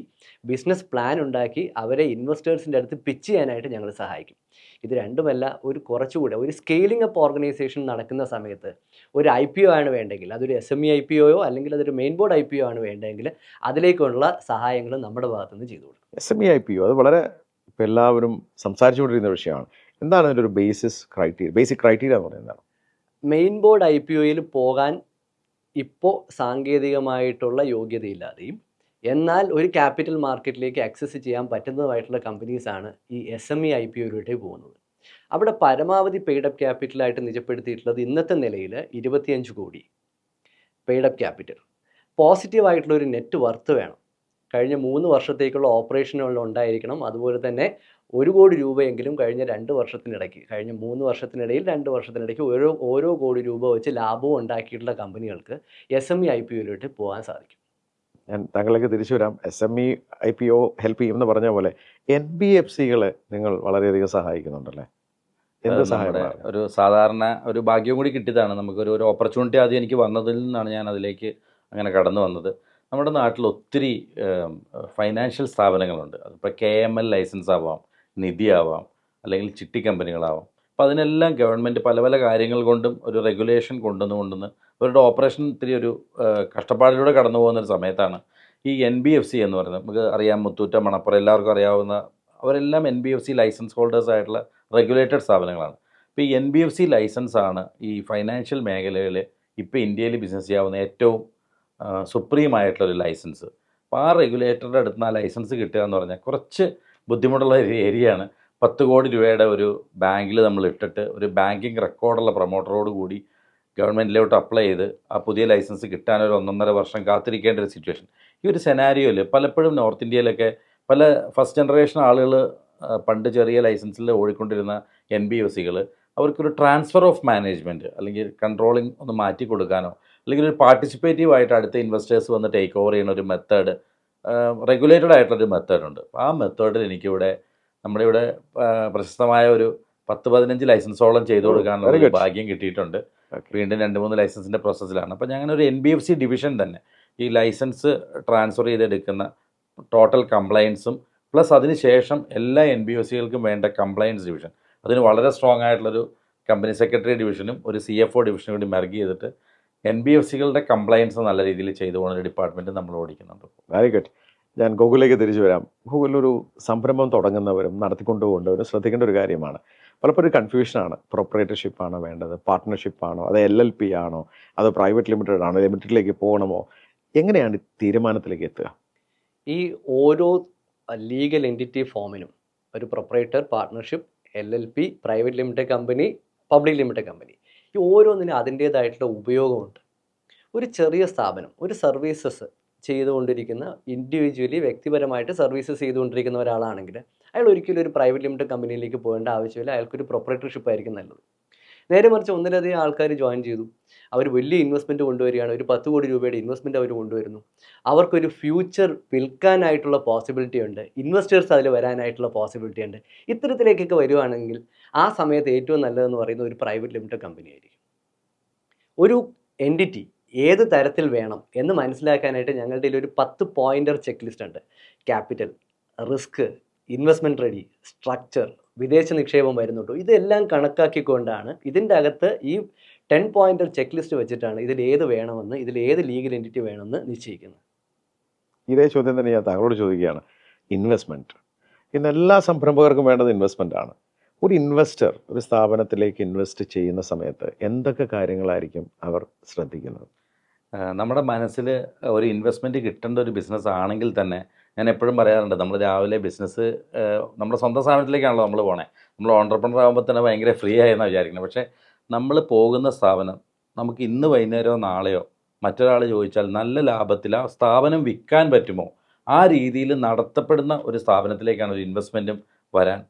ബിസിനസ് പ്ലാൻ ഉണ്ടാക്കി അവരെ ഇൻവെസ്റ്റേഴ്സിൻ്റെ അടുത്ത് പിച്ച് ചെയ്യാനായിട്ട് ഞങ്ങൾ സഹായിക്കും. ഇത് രണ്ടുമല്ല, ഒരു കുറച്ചുകൂടെ ഒരു സ്കെയിലിംഗ് അപ്പ് ഓർഗനൈസേഷൻ നടക്കുന്ന സമയത്ത് ഒരു IPO ആണ് വേണ്ടെങ്കിൽ, അതൊരു SME IPOയോ അല്ലെങ്കിൽ അതൊരു മെയിൻ ബോർഡ് IPO ആണ് വേണ്ടെങ്കിൽ അതിലേക്കുള്ള സഹായങ്ങൾ നമ്മുടെ ഭാഗത്തുനിന്ന് ചെയ്തു കൊടുക്കും. SME IPO അത് വളരെ ഇപ്പോൾ എല്ലാവരും സംസാരിച്ചുകൊണ്ടിരിക്കുന്ന വിഷയമാണ്. എന്താണ് അതിൻ്റെ ഒരു ബേസിക് ക്രൈറ്റീരിയ എന്ന് പറയുന്നത്? മെയിൻ ബോർഡ് IPOയിൽ പോകാൻ ഇപ്പോൾ സാങ്കേതികമായിട്ടുള്ള യോഗ്യതയില്ലാതെയും എന്നാൽ ഒരു ക്യാപിറ്റൽ മാർക്കറ്റിലേക്ക് ആക്സസ് ചെയ്യാൻ പറ്റുന്നതായിട്ടുള്ള കമ്പനീസാണ് ഈ SME IPOയിലൂടെ പോകുന്നത്. അവിടെ പരമാവധി പെയ്ഡപ്പ് ക്യാപിറ്റലായിട്ട് നിജപ്പെടുത്തിയിട്ടുള്ളത് ഇന്നത്തെ നിലയിൽ 25 കോടി പെയ്ഡപ്പ് ക്യാപിറ്റൽ. പോസിറ്റീവായിട്ടുള്ള ഒരു നെറ്റ് വർത്ത് വേണം. കഴിഞ്ഞ 3 വർഷത്തേക്കുള്ള ഓപ്പറേഷനുകൾ ഉണ്ടായിരിക്കണം. അതുപോലെ തന്നെ 1 കോടി രൂപയെങ്കിലും കഴിഞ്ഞ 2 വർഷത്തിനിടയ്ക്ക്, കഴിഞ്ഞ 3 വർഷത്തിനിടയിൽ 2 വർഷത്തിനിടയ്ക്ക് ഓരോ കോടി രൂപ വെച്ച് ലാഭവും ഉണ്ടാക്കിയിട്ടുള്ള കമ്പനികൾക്ക് SME IPOയിലോട്ട് പോകാൻ സാധിക്കും. ഞാൻ താങ്കളിലേക്ക് തിരിച്ചു വരാം. SME IPO ഹെൽപ്പ് ചെയ്യുമെന്ന് പറഞ്ഞ പോലെ NBFCകളെ നിങ്ങൾ വളരെയധികം സഹായിക്കുന്നുണ്ടല്ലേ? എന്ത് സഹായമാണ്? ഒരു സാധാരണ ഒരു ഭാഗ്യം കൂടി കിട്ടിയതാണ്. നമുക്കൊരു ഓപ്പർച്യൂണിറ്റി ആദ്യം എനിക്ക് വന്നതിൽ നിന്നാണ് ഞാൻ അതിലേക്ക് അങ്ങനെ കടന്നു വന്നത്. നമ്മുടെ നാട്ടിൽ ഒത്തിരി ഫൈനാൻഷ്യൽ സ്ഥാപനങ്ങളുണ്ട്. അതിപ്പോൾ KML ലൈസൻസ് ആവാം, നിധി ആവാം, അല്ലെങ്കിൽ ചിട്ടി കമ്പനികളാവാം. അപ്പോൾ അതിനെല്ലാം ഗവൺമെൻറ് പല പല കാര്യങ്ങൾ കൊണ്ടും ഒരു റെഗുലേഷൻ കൊണ്ടുവന്ന് അവരുടെ ഓപ്പറേഷൻ ഇത്തിരി ഒരു കഷ്ടപ്പാടിലൂടെ കടന്നു പോകുന്നൊരു സമയത്താണ് ഈ NBFC എന്ന് പറയുന്നത്. നമുക്ക് അറിയാം, മുത്തൂറ്റ്, മണപ്പുറം എല്ലാവർക്കും അറിയാവുന്ന, അവരെല്ലാം NBFC ലൈസൻസ് ഹോൾഡേഴ്സ് ആയിട്ടുള്ള റെഗുലേറ്റഡ് സ്ഥാപനങ്ങളാണ്. ഇപ്പോൾ ഈ NBFC ലൈസൻസ് ആണ് ഈ ഫൈനാൻഷ്യൽ മേഖലയിൽ ഇപ്പോൾ ഇന്ത്യയിൽ ബിസിനസ് ചെയ്യാവുന്ന ഏറ്റവും സുപ്രീം ആയിട്ടുള്ളൊരു ലൈസൻസ്. അപ്പോൾ ആ റെഗുലേറ്ററുടെ അടുത്ത് ആ ലൈസൻസ് കിട്ടുക എന്ന് പറഞ്ഞാൽ കുറച്ച് ബുദ്ധിമുട്ടുള്ള ഒരു ഏരിയയാണ്. 10 കോടി രൂപയുടെ ഒരു ബാങ്കിൽ നമ്മൾ ഇട്ടിട്ട് ഒരു ബാങ്കിങ് റെക്കോർഡുള്ള പ്രൊമോട്ടറോട് കൂടി ഗവൺമെൻറ്റിലോട്ട് അപ്ലൈ ചെയ്ത് ആ പുതിയ ലൈസൻസ് കിട്ടാനൊരു 1.5 വർഷം കാത്തിരിക്കേണ്ട ഒരു സിറ്റുവേഷൻ. ഈ ഒരു സെനാരിയോയിൽ പലപ്പോഴും നോർത്ത് ഇന്ത്യയിലൊക്കെ പല ഫസ്റ്റ് ജനറേഷൻ ആളുകൾ പണ്ട് ചെറിയ ലൈസൻസിൽ ഓടിക്കൊണ്ടിരുന്ന NBFCകൾ അവർക്കൊരു ട്രാൻസ്ഫർ ഓഫ് മാനേജ്മെൻറ്റ് അല്ലെങ്കിൽ കൺട്രോളിങ് ഒന്ന് മാറ്റി കൊടുക്കാനോ അല്ലെങ്കിൽ ഒരു പാർട്ടിസിപ്പേറ്റീവ് ആയിട്ട് അടുത്ത ഇൻവെസ്റ്റേഴ്സ് വന്ന് ടേക്ക് ഓവർ ചെയ്യുന്ന ഒരു മെത്തേഡ്, റെഗുലേറ്റഡ് ആയിട്ടുള്ളൊരു മെത്തേഡുണ്ട്. ആ മെത്തേഡിൽ എനിക്കിവിടെ നമ്മുടെ ഇവിടെ പ്രശസ്തമായ ഒരു 10-15 ലൈസൻസോളം ചെയ്തു കൊടുക്കാനുള്ള ഒരു ഭാഗ്യം കിട്ടിയിട്ടുണ്ട്. വീണ്ടും 2-3 ലൈസൻസിൻ്റെ പ്രോസസ്സിലാണ്. അപ്പോൾ ഞങ്ങൾ ഒരു NBFC ഡിവിഷൻ തന്നെ ഈ ലൈസൻസ് ട്രാൻസ്ഫർ ചെയ്തെടുക്കുന്ന ടോട്ടൽ കംപ്ലയൻസും പ്ലസ് അതിന് ശേഷം എല്ലാ NBFCകൾക്കും വേണ്ട കംപ്ലയൻസ് ഡിവിഷൻ, അതിന് വളരെ സ്ട്രോങ് ആയിട്ടുള്ളൊരു കമ്പനി സെക്രട്ടറി ഡിവിഷനും ഒരു CFO ഡിവിഷനും കൂടി മെർജ് ചെയ്തിട്ട് NBFCകളുടെ കംപ്ലയൻസ് നല്ല രീതിയിൽ ചെയ്തു പോകുന്ന ഒരു ഡിപ്പാർട്ട്മെൻറ്റ് നമ്മൾ ഓടിക്കുന്നുണ്ട്. Very good. ഞാൻ ഗൂഗിളിലേക്ക് തിരിച്ചു വരാം. ഗൂഗിളിലൊരു സംരംഭം തുടങ്ങുന്നവരും നടത്തിക്കൊണ്ടുപോകേണ്ടവരും ശ്രദ്ധിക്കേണ്ട ഒരു കാര്യമാണ്. പലപ്പോഴും കൺഫ്യൂഷനാണ്. പ്രൊപ്പറേറ്റർഷിപ്പാണോ വേണ്ടത്, പാർട്ട്ണർഷിപ്പാണോ, അത് LLP ആണോ, അത് പ്രൈവറ്റ് ലിമിറ്റഡ് ആണോ, ലിമിറ്റഡിലേക്ക് പോകണമോ? എങ്ങനെയാണ് തീരുമാനത്തിലേക്ക് എത്തുക? ഈ ഓരോ ലീഗൽ എൻറ്റിറ്റി ഫോമിനും ഒരു proprietor, partnership, LLP, private limited company, public limited company, ഈ ഓരോന്നിനും അതിൻ്റേതായിട്ടുള്ള ഉപയോഗമുണ്ട്. ഒരു ചെറിയ സ്ഥാപനം ഒരു സർവീസസ് ചെയ്തുകൊണ്ടിരിക്കുന്ന ഇൻഡിവിജ്വലി വ്യക്തിപരമായിട്ട് സർവീസസ് ചെയ്തുകൊണ്ടിരിക്കുന്ന ഒരാളാണെങ്കിൽ അയാൾ ഒരിക്കലും ഒരു പ്രൈവറ്റ് ലിമിറ്റഡ് കമ്പനിയിലേക്ക് പോകേണ്ട ആവശ്യമില്ല. അയാൾക്കൊരു പ്രൊപ്പറേറ്റർഷിപ്പ് ആയിരിക്കും നല്ലത്. നേരെ മറിച്ച് ഒന്നിലധികം ആൾക്കാർ ജോയിൻ ചെയ്തു, അവർ വലിയ ഇൻവെസ്റ്റ്മെൻറ്റ് കൊണ്ടുവരികയാണ്, ഒരു 10 കോടി രൂപയുടെ ഇൻവെസ്റ്റ്മെൻറ്റ് അവർ കൊണ്ടുവരുന്നു, അവർക്കൊരു ഫ്യൂച്ചർ വിൽക്കാനായിട്ടുള്ള പോസിബിലിറ്റി ഉണ്ട്, ഇൻവെസ്റ്റേഴ്സ് അതിൽ വരാനായിട്ടുള്ള പോസിബിലിറ്റി ഉണ്ട്. ഇത്തരത്തിലേക്കൊക്കെ വരുവാണെങ്കിൽ ആ സമയത്ത് ഏറ്റവും നല്ലതെന്ന് പറയുന്നത് ഒരു പ്രൈവറ്റ് ലിമിറ്റഡ് കമ്പനി ആയിരിക്കും. ഒരു എൻറ്റിറ്റി ഏത് തരത്തിൽ വേണം എന്ന് മനസ്സിലാക്കാനായിട്ട് ഞങ്ങളുടെ കയ്യിൽ ഒരു 10 പോയിൻ്റർ ചെക്ക് ലിസ്റ്റ് ഉണ്ട്. Capital, risk, investment ready, structure, വിദേശ നിക്ഷേപം വരുന്നുണ്ടോ, ഇതെല്ലാം കണക്കാക്കിക്കൊണ്ടാണ് ഇതിൻ്റെ അകത്ത് ഈ 10 പോയിൻ്റർ ചെക്ക് ലിസ്റ്റ് വെച്ചിട്ടാണ് ഇതിൽ ഏത് വേണമെന്ന്, ഇതിൽ ഏത് ലീഗൽ എൻറ്റിറ്റി വേണമെന്ന് നിശ്ചയിക്കുന്നത്. ഇതേ ചോദ്യം തന്നെ ഞാൻ താങ്കളോട് ചോദിക്കുകയാണ്. ഇൻവെസ്റ്റ്മെൻറ്റ് ഇന്ന് എല്ലാ സംരംഭകർക്കും വേണ്ടത് ഇൻവെസ്റ്റ്മെൻ്റ് ആണ്. ഒരു ഇൻവെസ്റ്റർ ഒരു സ്ഥാപനത്തിലേക്ക് ഇൻവെസ്റ്റ് ചെയ്യുന്ന സമയത്ത് എന്തൊക്കെ കാര്യങ്ങളായിരിക്കും അവർ ശ്രദ്ധിക്കുന്നത്? നമ്മുടെ മനസ്സിൽ ഒരു ഇൻവെസ്റ്റ്മെൻറ്റ് കിട്ടേണ്ട ഒരു ബിസിനസ് ആണെങ്കിൽ തന്നെ ഞാൻ എപ്പോഴും പറയാറുണ്ട്, നമ്മൾ രാവിലെ ബിസിനസ് നമ്മുടെ സ്വന്തം സ്ഥാപനത്തിലേക്കാണല്ലോ നമ്മൾ പോണേ. നമ്മൾ ഓൺട്രപ്രണർ ആകുമ്പോൾ തന്നെ ഭയങ്കര ഫ്രീ ആയെന്നാണ് വിചാരിക്കുന്നത്. പക്ഷേ നമ്മൾ പോകുന്ന സ്ഥാപനം നമുക്ക് ഇന്ന് വൈകുന്നേരമോ നാളെയോ മറ്റൊരാൾ ചോദിച്ചാൽ നല്ല ലാഭത്തിൽ ആ സ്ഥാപനം വിൽക്കാൻ പറ്റുമോ, ആ രീതിയിൽ നടത്തപ്പെടുന്ന ഒരു സ്ഥാപനത്തിലേക്കാണ് ഒരു ഇൻവെസ്റ്റ്മെൻറ്റും വരാൻ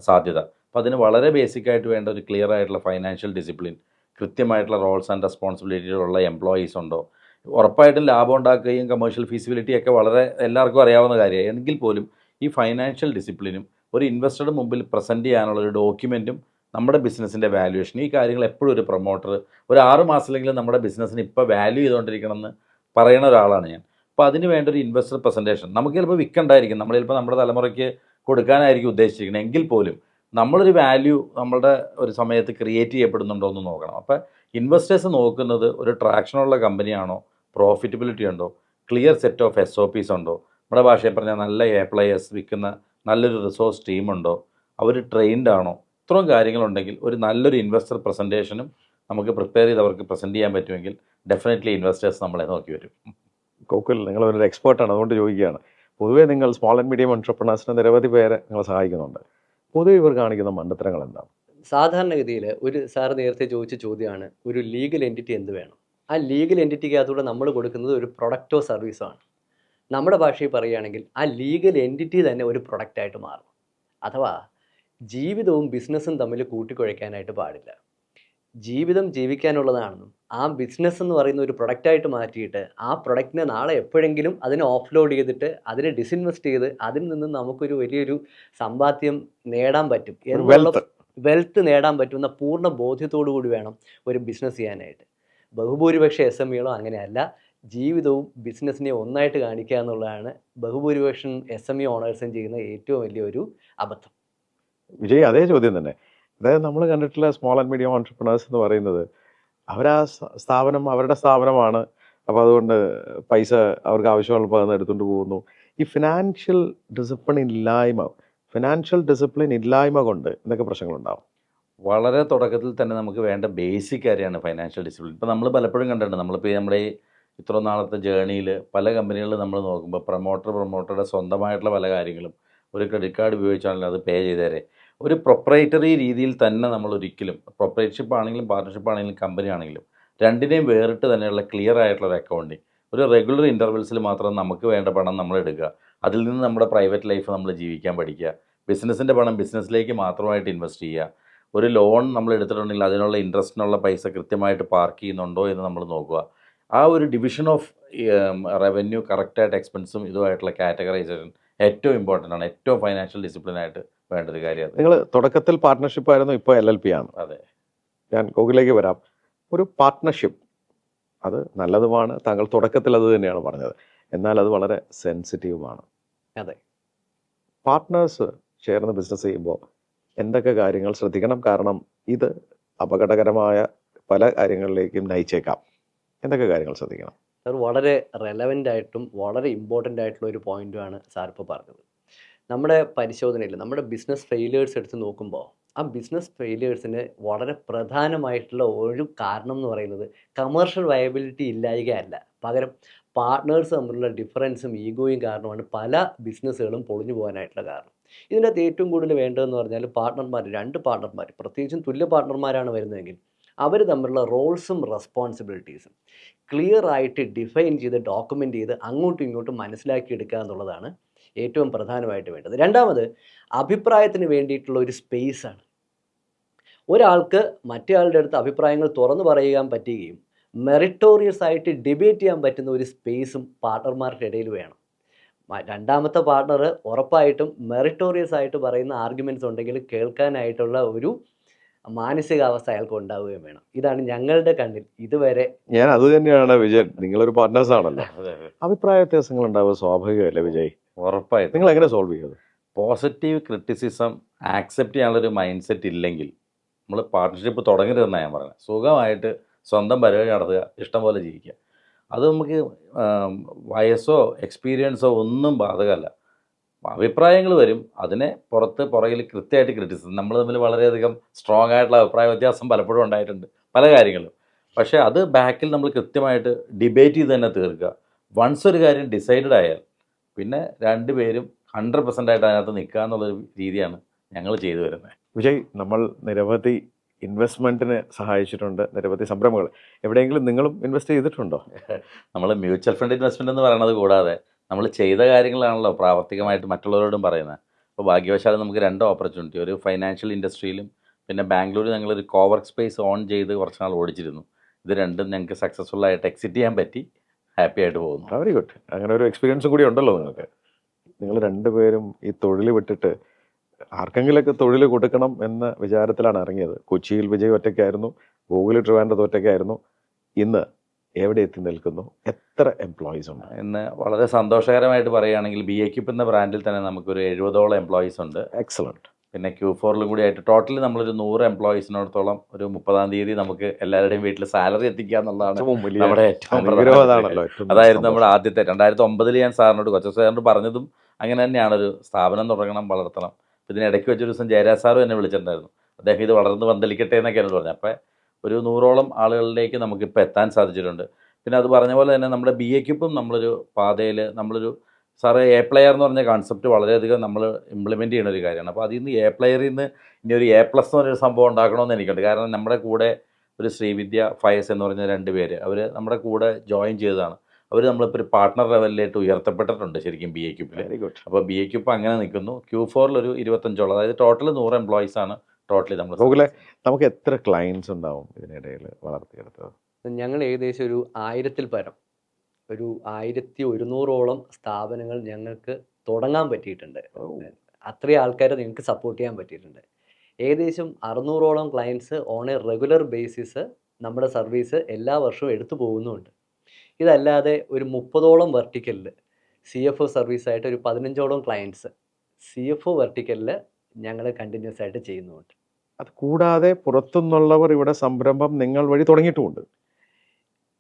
സാധ്യത. അപ്പോൾ അതിന് വളരെ ബേസിക്കായിട്ട് വേണ്ട ഒരു ക്ലിയർ ആയിട്ടുള്ള ഫൈനാൻഷ്യൽ ഡിസിപ്ലിൻ, കൃത്യമായിട്ടുള്ള റോൾസ് ആൻഡ് റെസ്പോൺസിബിലിറ്റികളുള്ള എംപ്ലോയീസ് ഉണ്ടോ, ഉറപ്പായിട്ടും ലാഭം ഉണ്ടാക്കുകയും കമേഴ്ഷ്യൽ ഫീസിബിലിറ്റിയൊക്കെ വളരെ എല്ലാവർക്കും അറിയാവുന്ന കാര്യമാണ്. എങ്കിൽ പോലും ഈ ഫൈനാൻഷ്യൽ ഡിസിപ്ലിനും ഒരു ഇൻവെസ്റ്ററുടെ മുമ്പിൽ പ്രസൻറ്റ് ചെയ്യാനുള്ള ഒരു ഡോക്യുമെൻറ്റും നമ്മുടെ ബിസിനസ്സിൻ്റെ വാല്യുവേഷൻ, ഈ കാര്യങ്ങൾ എപ്പോഴും ഒരു പ്രൊമോട്ടർ ഒരു 6 മാസത്തിലെങ്കിലും നമ്മുടെ ബിസിനസ്സിന് ഇപ്പോൾ വാല്യൂ ചെയ്തുകൊണ്ടിരിക്കണം എന്ന് പറയുന്ന ഒരാളാണ് ഞാൻ. അപ്പോൾ അതിന് വേണ്ട ഒരു ഇൻവെസ്റ്റർ പ്രസൻറ്റേഷൻ നമുക്ക് ചിലപ്പോൾ വിൽക്കണ്ടായിരിക്കും, നമ്മൾ ചിലപ്പോൾ നമ്മുടെ തലമുറയ്ക്ക് കൊടുക്കാനായിരിക്കും ഉദ്ദേശിച്ചിരിക്കുന്നത്. എങ്കിൽ പോലും നമ്മളൊരു വാല്യൂ നമ്മളുടെ ഒരു സമയത്ത് ക്രിയേറ്റ് ചെയ്യപ്പെടുന്നുണ്ടോ എന്ന് നോക്കണം. അപ്പോൾ ഇൻവെസ്റ്റേഴ്സ് നോക്കുന്നത് ഒരു ട്രാക്ഷനുള്ള കമ്പനിയാണോ, പ്രോഫിറ്റബിലിറ്റി ഉണ്ടോ, ക്ലിയർ സെറ്റ് ഓഫ് SOPs ഉണ്ടോ, നമ്മുടെ ഭാഷയിൽ പറഞ്ഞാൽ നല്ല പ്ലേയേഴ്സ് വിൽക്കുന്ന നല്ലൊരു റിസോഴ്സ് ടീമുണ്ടോ, അവർ ട്രെയിൻഡ് ആണോ, ഇത്രയും കാര്യങ്ങളുണ്ടെങ്കിൽ ഒരു നല്ലൊരു ഇൻവെസ്റ്റർ പ്രസൻറ്റേഷനും നമുക്ക് പ്രിപ്പയർ ചെയ്ത് അവർക്ക് പ്രസൻറ്റ് ചെയ്യാൻ പറ്റുമെങ്കിൽ ഡെഫിനറ്റ്ലി ഇൻവെസ്റ്റേഴ്സ് നമ്മളെ നോക്കി വരും. കോക്കിൽ നിങ്ങളൊരു എക്സ്പേർട്ടാണ്, അതുകൊണ്ട് ചോദിക്കുകയാണ്. പൊതുവേ നിങ്ങൾ സ്മോൾ ആൻഡ് മീഡിയം എൻ്റർപ്രണേഴ്സിനെ നിരവധി പേരെ നിങ്ങൾ സഹായിക്കുന്നുണ്ട്. പൊതുവെ ഇവർ കാണിക്കുന്ന മണ്ടത്തരങ്ങൾ എന്താണ്? സാധാരണഗതിയിൽ ഒരു സാർ നേരത്തെ ചോദിച്ച ചോദ്യമാണ്, ഒരു ലീഗൽ എൻറ്റിറ്റി എന്ത് വേണം. ആ ലീഗൽ എൻറ്റിറ്റിക്കകത്തൂടെ നമ്മൾ കൊടുക്കുന്നത് ഒരു പ്രൊഡക്റ്റോ സർവീസോ ആണ്. നമ്മുടെ ഭാഷയിൽ പറയുകയാണെങ്കിൽ ആ ലീഗൽ എൻറ്റിറ്റി തന്നെ ഒരു പ്രൊഡക്റ്റായിട്ട് മാറും. അഥവാ ജീവിതവും ബിസിനസ്സും തമ്മിൽ കൂട്ടിക്കുഴയ്ക്കാനായിട്ട് പാടില്ല. ജീവിതം ജീവിക്കാനുള്ളതാണെന്നും ആ ബിസിനസ് എന്ന് പറയുന്ന ഒരു പ്രൊഡക്റ്റായിട്ട് മാറ്റിയിട്ട് ആ പ്രൊഡക്റ്റിനെ നാളെ എപ്പോഴെങ്കിലും അതിനെ ഓഫ്ലോഡ് ചെയ്തിട്ട് അതിനെ ഡിസിൻവെസ്റ്റ് ചെയ്ത് അതിൽ നിന്ന് നമുക്കൊരു വലിയൊരു സമ്പാദ്യം നേടാൻ പറ്റും എന്നുള്ള വെൽത്ത് നേടാൻ പറ്റുന്ന പൂർണ്ണ ബോധ്യത്തോടു കൂടി വേണം ഒരു ബിസിനസ് ചെയ്യാനായിട്ട്. ബഹുഭൂരിപക്ഷ SMEകളോ അങ്ങനെയല്ല. ജീവിതവും ബിസിനസ്സിനെ ഒന്നായിട്ട് കാണിക്കുക എന്നുള്ളതാണ് ബഹുഭൂരിപക്ഷം SME ഓണേഴ്സും ചെയ്യുന്ന ഏറ്റവും വലിയൊരു അബദ്ധം. വിജയ്, അതേ ചോദ്യം തന്നെ. അതായത് നമ്മൾ കണ്ടിട്ടുള്ള സ്മോൾ ആൻഡ് മീഡിയം ഓൺട്രപ്രണേഴ്സ് എന്ന് പറയുന്നത് അവരാ സ്ഥാപനം അവരുടെ സ്ഥാപനമാണ്, അപ്പോൾ അതുകൊണ്ട് പൈസ അവർക്ക് ആവശ്യമുള്ളപ്പോൾ അതൊന്ന് എടുത്തുകൊണ്ട് പോകുന്നു. ഈ ഫിനാൻഷ്യൽ ഡിസിപ്ലിൻ ഇല്ലായ്മ കൊണ്ട് എന്തൊക്കെ പ്രശ്നങ്ങളുണ്ടാവും? വളരെ തുടക്കത്തിൽ തന്നെ നമുക്ക് വേണ്ട ബേസിക് കാര്യമാണ് ഫൈനാൻഷ്യൽ ഡിസിപ്ലിൻ. ഇപ്പോൾ നമ്മൾ പലപ്പോഴും കണ്ടിട്ടുണ്ട്, നമ്മളിപ്പോൾ നമ്മുടെ ഈ ഇത്ര നാളത്തെ ജേണിയിൽ പല കമ്പനികളിൽ നമ്മൾ നോക്കുമ്പോൾ പ്രൊമോട്ടറുടെ സ്വന്തമായിട്ടുള്ള പല കാര്യങ്ങളും ഒരു ക്രെഡിറ്റ് കാർഡ് ഉപയോഗിച്ചാണെങ്കിലും അത് പേ ചെയ്തേരെ ഒരു പ്രൊപ്പറേറ്ററി രീതിയിൽ തന്നെ നമ്മൾ ഒരിക്കലും, പ്രൊപ്പറേറ്റർഷിപ്പ് ആണെങ്കിലും പാർട്ണർഷിപ്പ് ആണെങ്കിലും കമ്പനി ആണെങ്കിലും രണ്ടിനെയും വേറിട്ട് തന്നെയുള്ള ക്ലിയർ ആയിട്ടുള്ള ഒരു അക്കൗണ്ടിങ്, ഒരു റെഗുലർ ഇൻ്റർവെൽസിൽ മാത്രം നമുക്ക് വേണ്ട പണം നമ്മൾ എടുക്കുക, അതിൽ നിന്ന് നമ്മുടെ പ്രൈവറ്റ് ലൈഫ് നമ്മൾ ജീവിക്കാൻ പഠിക്കുക, ബിസിനസ്സിൻ്റെ പണം ബിസിനസ്സിലേക്ക് മാത്രമായിട്ട് ഇൻവെസ്റ്റ് ചെയ്യുക, ഒരു ലോൺ നമ്മൾ എടുത്തിട്ടുണ്ടെങ്കിൽ അതിനുള്ള ഇൻട്രസ്റ്റിനുള്ള പൈസ കൃത്യമായിട്ട് പാർക്ക് ചെയ്യുന്നുണ്ടോ എന്ന് നമ്മൾ നോക്കുക. ആ ഒരു ഡിവിഷൻ ഓഫ് റവന്യൂ കറക്റ്റായിട്ട് എക്സ്പെൻസും ഇതുമായിട്ടുള്ള കാറ്റഗറൈസേഷൻ ഏറ്റവും ഇമ്പോർട്ടൻ്റ് ആണ്. ഏറ്റവും ഫൈനാൻഷ്യൽ ഡിസിപ്ലിനായിട്ട് വേണ്ട ഒരു കാര്യമാണ്. നിങ്ങൾ തുടക്കത്തിൽ പാർട്ട്ണർഷിപ്പ് ആയിരുന്നു, ഇപ്പോൾ LLP ആണ്. അതെ, ഞാൻ കോക്കിലേക്ക് വരാം. ഒരു പാർട്ട്ണർഷിപ്പ് അത് നല്ലതുമാണ്, താങ്കൾ തുടക്കത്തിൽ അത് തന്നെയാണ് പറഞ്ഞത്. എന്നാൽ അത് വളരെ സെൻസിറ്റീവുമാണ്. അതെ, പാർട്ട്നേഴ്സ് ചേർന്ന് ബിസിനസ് ചെയ്യുമ്പോൾ എന്തൊക്കെ കാര്യങ്ങൾ ശ്രദ്ധിക്കണം? കാരണം ഇത് അപകടകരമായ പല കാര്യങ്ങളിലേക്കും നയിച്ചേക്കാം. എന്തൊക്കെ കാര്യങ്ങൾ ശ്രദ്ധിക്കണം? സാർ വളരെ റെലവൻ്റ് ആയിട്ടും വളരെ ഇമ്പോർട്ടൻ്റ് ആയിട്ടുള്ള ഒരു പോയിൻ്റുമാണ് സാർ ഇപ്പോൾ പറഞ്ഞത്. നമ്മുടെ പരിശോധനയിൽ നമ്മുടെ ബിസിനസ് ഫെയിലിയേഴ്സ് എടുത്ത് നോക്കുമ്പോൾ ആ ബിസിനസ് ഫെയിലിയേഴ്സിന് വളരെ പ്രധാനമായിട്ടുള്ള ഒരു കാരണം എന്ന് പറയുന്നത് കമേർഷ്യൽ വയബിലിറ്റി ഇല്ലായ്കയല്ല, പകരം പാർട്ട്നേഴ്സ് തമ്മിലുള്ള ഡിഫറൻസും ഈഗോയും കാരണമാണ് പല ബിസിനസ്സുകളും പൊളിഞ്ഞു പോകാനായിട്ടുള്ള കാരണം. ഇതിനകത്ത് ഏറ്റവും കൂടുതൽ വേണ്ടതെന്ന് പറഞ്ഞാൽ രണ്ട് പാർട്ട്ണർമാർ, പ്രത്യേകിച്ചും തുല്യ പാർട്ട്ണർമാരാണ് വരുന്നതെങ്കിൽ അവർ തമ്മിലുള്ള റോൾസും റെസ്പോൺസിബിലിറ്റീസും ക്ലിയർ ആയിട്ട് ഡിഫൈൻ ചെയ്ത് ഡോക്യുമെൻ്റ് ചെയ്ത് അങ്ങോട്ടും ഇങ്ങോട്ടും മനസ്സിലാക്കിയെടുക്കുക എന്നുള്ളതാണ് ഏറ്റവും പ്രധാനമായിട്ട് വേണ്ടത്. രണ്ടാമത് അഭിപ്രായത്തിന് വേണ്ടിയിട്ടുള്ള ഒരു സ്പേസാണ്. ഒരാൾക്ക് മറ്റേ ആളുടെ അടുത്ത് അഭിപ്രായങ്ങൾ തുറന്നു പറയാൻ പറ്റുകയും മെറിറ്റോറിയസ് ആയിട്ട് ഡിബേറ്റ് ചെയ്യാൻ പറ്റുന്ന ഒരു സ്പേസും പാർട്ണർമാരുടെ ഇടയിൽ വേണം. രണ്ടാമത്തെ പാർട്ണർ ഉറപ്പായിട്ടും മെറിറ്റോറിയസ് ആയിട്ട് പറയുന്ന ആർഗ്യുമെൻറ്റ്സ് ഉണ്ടെങ്കിൽ കേൾക്കാനായിട്ടുള്ള ഒരു മാനസികാവസ്ഥ അയാൾക്ക് ഉണ്ടാവുകയും വേണം. ഇതാണ് ഞങ്ങളുടെ കണ്ണിൽ ഇതുവരെ. ഞാൻ അത് തന്നെയാണ് വിജയൻ, നിങ്ങളൊരു പാർട്ട്നേഴ്സ് ആണല്ലോ, അഭിപ്രായ വ്യത്യാസങ്ങൾ ഉണ്ടാവുക സ്വാഭാവികമല്ലേ വിജയ്? ഉറപ്പായിട്ടും. നിങ്ങൾ എങ്ങനെ സോൾവ് ചെയ്യുന്നത്? പോസിറ്റീവ് ക്രിറ്റിസിസം ആക്സെപ്റ്റ് ചെയ്യാനുള്ളൊരു മൈൻഡ് സെറ്റ് ഇല്ലെങ്കിൽ നമ്മൾ പാർട്ട്ണർഷിപ്പ് തുടങ്ങരുതെന്നാണ് ഞാൻ പറയുന്നത്. സുഖമായിട്ട് സ്വന്തം പരിപാടി നടത്തുക, ഇഷ്ടം പോലെ ജീവിക്കുക. അത് നമുക്ക് വയസ്സോ എക്സ്പീരിയൻസോ ഒന്നും ബാധകമല്ല. അഭിപ്രായങ്ങൾ വരും, അതിനെ പുറകിൽ കൃത്യമായിട്ട് ക്രിറ്റിസിസം. നമ്മൾ തമ്മിൽ വളരെയധികം സ്ട്രോങ് ആയിട്ടുള്ള അഭിപ്രായ വ്യത്യാസം പലപ്പോഴും ഉണ്ടായിട്ടുണ്ട് പല കാര്യങ്ങളും. പക്ഷേ അത് ബാക്കിൽ നമ്മൾ കൃത്യമായിട്ട് ഡിബേറ്റ് ചെയ്ത് തന്നെ തീർക്കുക. വൺസ് ഒരു കാര്യം ഡിസൈഡഡ് ആയാൽ പിന്നെ രണ്ടുപേരും 100% ആയിട്ട് അതിനകത്ത് നിൽക്കുക എന്നുള്ളൊരു രീതിയാണ് ഞങ്ങൾ ചെയ്തു വരുന്നത്. വിജയ്, നമ്മൾ നിരവധി ഇൻവെസ്റ്റ്മെന്റിന് സഹായിച്ചിട്ടുണ്ട്, നിരവധി സംരംഭങ്ങൾ. എവിടെയെങ്കിലും നിങ്ങളും ഇൻവെസ്റ്റ് ചെയ്തിട്ടുണ്ടോ? നമ്മൾ മ്യൂച്വൽ ഫണ്ട് ഇൻവെസ്റ്റ്മെൻറ്റ് എന്ന് പറയുന്നത് കൂടാതെ നമ്മൾ ചെയ്ത കാര്യങ്ങളാണല്ലോ പ്രാവർത്തികമായിട്ട് മറ്റുള്ളവരോടും പറയുന്നത്. അപ്പോൾ ഭാഗ്യവശാലും നമുക്ക് 2 ഓപ്പർച്യൂണിറ്റി, ഒരു ഫൈനാൻഷ്യൽ ഇൻഡസ്ട്രിയിലും പിന്നെ ബാംഗ്ലൂരിൽ ഞങ്ങളൊരു കോവർക്ക് സ്പേസ് ഓൺ ചെയ്ത് കുറച്ച് നാൾ ഓടിച്ചിരുന്നു. ഇത് രണ്ടും ഞങ്ങൾക്ക് സക്സസ്ഫുൾ ആയിട്ട് എക്സിറ്റ് ചെയ്യാൻ പറ്റി. ഹാപ്പി ആയിട്ട് പോകുന്നു. Very good. അങ്ങനെ ഒരു എക്സ്പീരിയൻസും കൂടി ഉണ്ടല്ലോ നിങ്ങൾക്ക്. നിങ്ങൾ രണ്ടുപേരും ഈ തൊഴിൽ വിട്ടിട്ട് ആർക്കെങ്കിലൊക്കെ തൊഴിൽ കൊടുക്കണം എന്ന വിചാരത്തിലാണ് ഇറങ്ങിയത്. കൊച്ചിയിൽ വിജയ് ഒറ്റയ്ക്കായിരുന്നു, ഗൂഗിളിൽ ട്രിവാൻഡ്രത്ത് ഒറ്റയ്ക്കായിരുന്നു. ഇന്ന് എവിടെ എത്തി നിൽക്കുന്നു? എത്ര എംപ്ലോയീസ് ഉണ്ട്? ഇന്ന് വളരെ സന്തോഷകരമായിട്ട് പറയുകയാണെങ്കിൽ BAequipe എന്ന ബ്രാൻഡിൽ തന്നെ നമുക്കൊരു 70ഓളം എംപ്ലോയീസ് ഉണ്ട്. എക്സലന്റ്. പിന്നെ Q4ലും കൂടി ആയിട്ട് ടോട്ടലി നമ്മളൊരു 100 എംപ്ലോയീസിനോടത്തോളം ഒരു 30-ാം തീയതി നമുക്ക് എല്ലാവരുടെയും വീട്ടിൽ സാലറി എത്തിക്കുക എന്നുള്ളതാണ് നമ്മുടെ ഏറ്റവും പ്രധാനം. അതായിരുന്നു നമ്മുടെ ആദ്യത്തെ 2009 ഞാൻ സാറിനോട് സാറിനോട് പറഞ്ഞതും അങ്ങനെ തന്നെയാണ്, ഒരു സ്ഥാപനം തുടങ്ങണം, വളർത്തണം. ഇതിനിടയ്ക്ക് വെച്ചൊരു ദിവസം ജയരാജ് സാറും എന്നെ വിളിച്ചിട്ടുണ്ടായിരുന്നു. അദ്ദേഹം ഇത് വളർന്ന് പന്തലിക്കട്ടെ എന്നൊക്കെയാണ് പറഞ്ഞത്. അപ്പോൾ ഒരു 100ഓളം ആളുകളിലേക്ക് നമുക്കിപ്പോൾ എത്താൻ സാധിച്ചിട്ടുണ്ട്. പിന്നെ അത് പറഞ്ഞ പോലെ തന്നെ നമ്മുടെ BAequipe നമ്മളൊരു പാതയിൽ നമ്മളൊരു സാറ് എ പ്ലെയർ എന്ന് പറഞ്ഞ കോൺസെപ്റ്റ് വളരെയധികം നമ്മൾ ഇംപ്ലിമെൻറ്റ് ചെയ്യുന്ന ഒരു കാര്യമാണ്. അപ്പോൾ അതിൽ നിന്ന് എ പ്ലെയറിൽ നിന്ന് ഇനി ഒരു A+ എന്ന് പറഞ്ഞൊരു സംഭവം ഉണ്ടാക്കണമെന്ന് എനിക്കുണ്ട്. കാരണം നമ്മുടെ കൂടെ ഒരു ശ്രീവിദ്യ ഫയസ് എന്ന് പറഞ്ഞ 2 പേര് അവർ നമ്മുടെ കൂടെ ജോയിൻ ചെയ്തതാണ്. അവർ നമ്മളിപ്പോൾ ഒരു പാർട്ട്ണർ ലെവലിലേക്ക് ഉയർത്തപ്പെട്ടിട്ടുണ്ട് ശരിക്കും BAequipe. Very good. അപ്പോൾ BAequipe അങ്ങനെ നിൽക്കുന്നു. Q4 ഒരു 25ഓളം, അതായത് ടോട്ടൽ 100 എംപ്ലോയീസ് ആണ് ടോട്ടലി നമ്മൾ. നമുക്ക് എത്ര ക്ലയൻസ് ഉണ്ടാവും ഇതിനിടയിൽ വളർത്തിയെടുത്തത്? ഞങ്ങൾ ഏകദേശം ഒരു 1000-ൽ പരം, ഒരു 1100ഓളം സ്ഥാപനങ്ങൾ ഞങ്ങൾക്ക് തുടങ്ങാൻ പറ്റിയിട്ടുണ്ട്. അത്രയും ആൾക്കാരെ നിങ്ങൾക്ക് സപ്പോർട്ട് ചെയ്യാൻ പറ്റിയിട്ടുണ്ട്. ഏകദേശം 600ഓളം clients on a regular basis നമ്മുടെ സർവീസ് എല്ലാ വർഷവും എടുത്തു പോകുന്നുമുണ്ട്. ഇതല്ലാതെ ഒരു 30ഓളം വെർട്ടിക്കലിൽ CFO സർവീസായിട്ട് ഒരു 15ഓളം ക്ലയൻസ് CFO വെർട്ടിക്കലിൽ ഞങ്ങൾ കണ്ടിന്യൂസ് ആയിട്ട് ചെയ്യുന്നുമുണ്ട്. അത് കൂടാതെ പുറത്തുനിന്നുള്ളവർ ഇവിടെ സംരംഭം നിങ്ങൾ വഴി തുടങ്ങിയിട്ടുമുണ്ട്.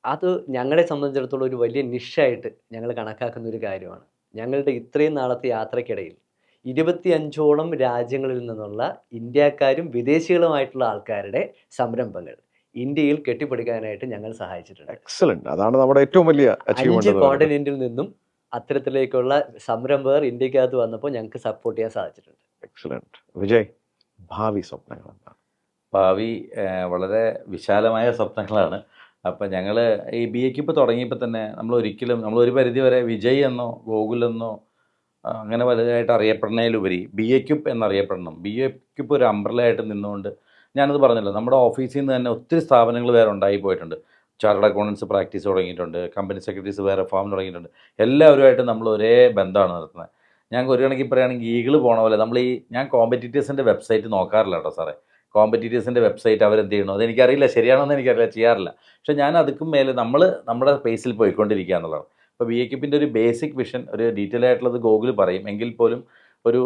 അത് ഞങ്ങളെ സംബന്ധിച്ചിടത്തോളം ഒരു വലിയ നിഷായിട്ട് ഞങ്ങൾ കണക്കാക്കുന്ന ഒരു കാര്യമാണ്. ഞങ്ങളുടെ ഇത്രയും നാളത്തെ യാത്രക്കിടയിൽ 25ഓളം രാജ്യങ്ങളിൽ നിന്നുള്ള ഇന്ത്യക്കാരും വിദേശികളുമായിട്ടുള്ള ആൾക്കാരുടെ സംരംഭങ്ങൾ ഇന്ത്യയിൽ കെട്ടിപ്പടുക്കാനായിട്ട് ഞങ്ങൾ സഹായിച്ചിട്ടുണ്ട്. എക്സലന്റ്. അതാണ് നമ്മുടെ ഏറ്റവും വലിയ 5 കോണ്ടിനെന്റിൽ നിന്നും അത്തരത്തിലേക്കുള്ള സംരംഭകർ ഇന്ത്യക്കകത്ത് വന്നപ്പോൾ ഞങ്ങൾക്ക് സപ്പോർട്ട് ചെയ്യാൻ സാധിച്ചിട്ടുണ്ട്. എക്സലന്റ്. വിജയ്, ഭാവി സ്വപ്നങ്ങൾ എന്താണ്? ഭാവി വളരെ വിശാലമായ സ്വപ്നങ്ങളാണ്. അപ്പം ഞങ്ങൾ ഈ BAequipe തുടങ്ങിയപ്പോൾ തന്നെ നമ്മൾ ഒരു പരിധി വരെ വിജയ് എന്നോ ഗോകുലെന്നോ അങ്ങനെ വലുതായിട്ട് അറിയപ്പെടുന്നതിലുപരി BAequipe എന്നറിയപ്പെടണം. BAequipe ഒരു അംബ്രലയായിട്ട് നിന്നുകൊണ്ട്, ഞാനത് പറഞ്ഞല്ലോ, നമ്മുടെ ഓഫീസിൽ നിന്ന് തന്നെ ഒത്തിരി സ്ഥാപനങ്ങൾ വേറെ ഉണ്ടായി പോയിട്ടുണ്ട്. ചാർട്ടേഡ് അക്കൗണ്ടൻസ് പ്രാക്ടീസ് തുടങ്ങിയിട്ടുണ്ട്, കമ്പനി സെക്രട്ടറീസ് വേറെ ഫാം തുടങ്ങിയിട്ടുണ്ട്. എല്ലാവരുമായിട്ട് നമ്മൾ ഒരേ ബന്ധമാണ് നടത്തുന്നത്. ഞങ്ങൾക്ക് ഒരു കണക്കിൽ പറയുകയാണെങ്കിൽ ഈഗിൾ പോണ പോലെ ഞാൻ കോമ്പറ്റീറ്റേഴ്സിൻ്റെ വെബ്സൈറ്റ് നോക്കാറില്ല കേട്ടോ സാറേ. കോമ്പറ്റീറ്റേഴ്സിൻ്റെ വെബ്സൈറ്റ് അവരെന്ത് ചെയ്യണോ അതെനിക്കറിയില്ല, ശരിയാണോ എന്ന് എനിക്കറിയില്ല, ചെയ്യാറില്ല. പക്ഷേ ഞാൻ അതുക്കും മേലെ നമ്മുടെ പേസിൽ പോയിക്കൊണ്ടിരിക്കുക എന്നുള്ളതാണ്. അപ്പോൾ BAequipe ഒരു ബേസിക് വിഷൻ, ഒരു ഡീറ്റെയിൽ ആയിട്ടുള്ളത് ഗൂഗിൾ പറയും, എങ്കിൽ പോലും ഒരു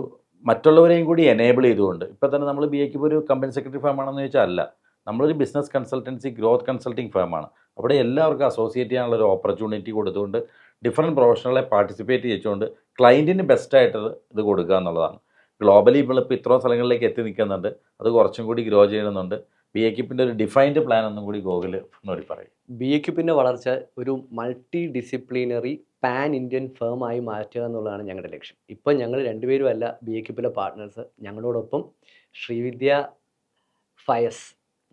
മറ്റുള്ളവരെയും കൂടി എനേബിൾ ചെയ്തുകൊണ്ട്. ഇപ്പോൾ തന്നെ നമ്മൾ BAequipe ഒരു കമ്പനി സെക്രട്ടറി ഫേമാണെന്ന് ചോദിച്ചാൽ അല്ല, നമ്മളൊരു ബിസിനസ് കൺസൾട്ടൻസി ഗ്രോത്ത് കൺസൾട്ടിങ് ഫേമാണ്. അവിടെ എല്ലാവർക്കും അസോസിയേറ്റ് ചെയ്യാനുള്ളൊരു ഓപ്പർച്യൂണിറ്റി കൊടുത്തുകൊണ്ട് ഡിഫറെൻറ്റ് പ്രൊഫഷണലെ പാർട്ടിസിപ്പേറ്റ് ചെയ്തുകൊണ്ട് ക്ലയൻറ്റിന് ബെസ്റ്റായിട്ട് ഇത് കൊടുക്കുക എന്നുള്ളതാണ്. ഗ്ലോബലി ഇപ്പോൾ ഇത്രയും സ്ഥലങ്ങളിലേക്ക് എത്തി നിൽക്കുന്നുണ്ട്, അത് കുറച്ചും കൂടി ഗ്രോ ചെയ്യുന്നുണ്ട്. BAequipe ഒരു ഡിഫൈൻഡ് പ്ലാൻ ഒന്നും കൂടി ഗൂഗിൾ എന്നോട് പറയും. BAequipe വളർച്ച ഒരു മൾട്ടി ഡിസിപ്ലിനറി പാൻ ഇന്ത്യൻ ഫേമായി മാറ്റുക എന്നുള്ളതാണ് ഞങ്ങളുടെ ലക്ഷ്യം. ഇപ്പം ഞങ്ങൾ രണ്ടുപേരും അല്ല BAequipe പാർട്ട്നേഴ്സ്. ഞങ്ങളോടൊപ്പം ശ്രീവിദ്യ ഫയസ്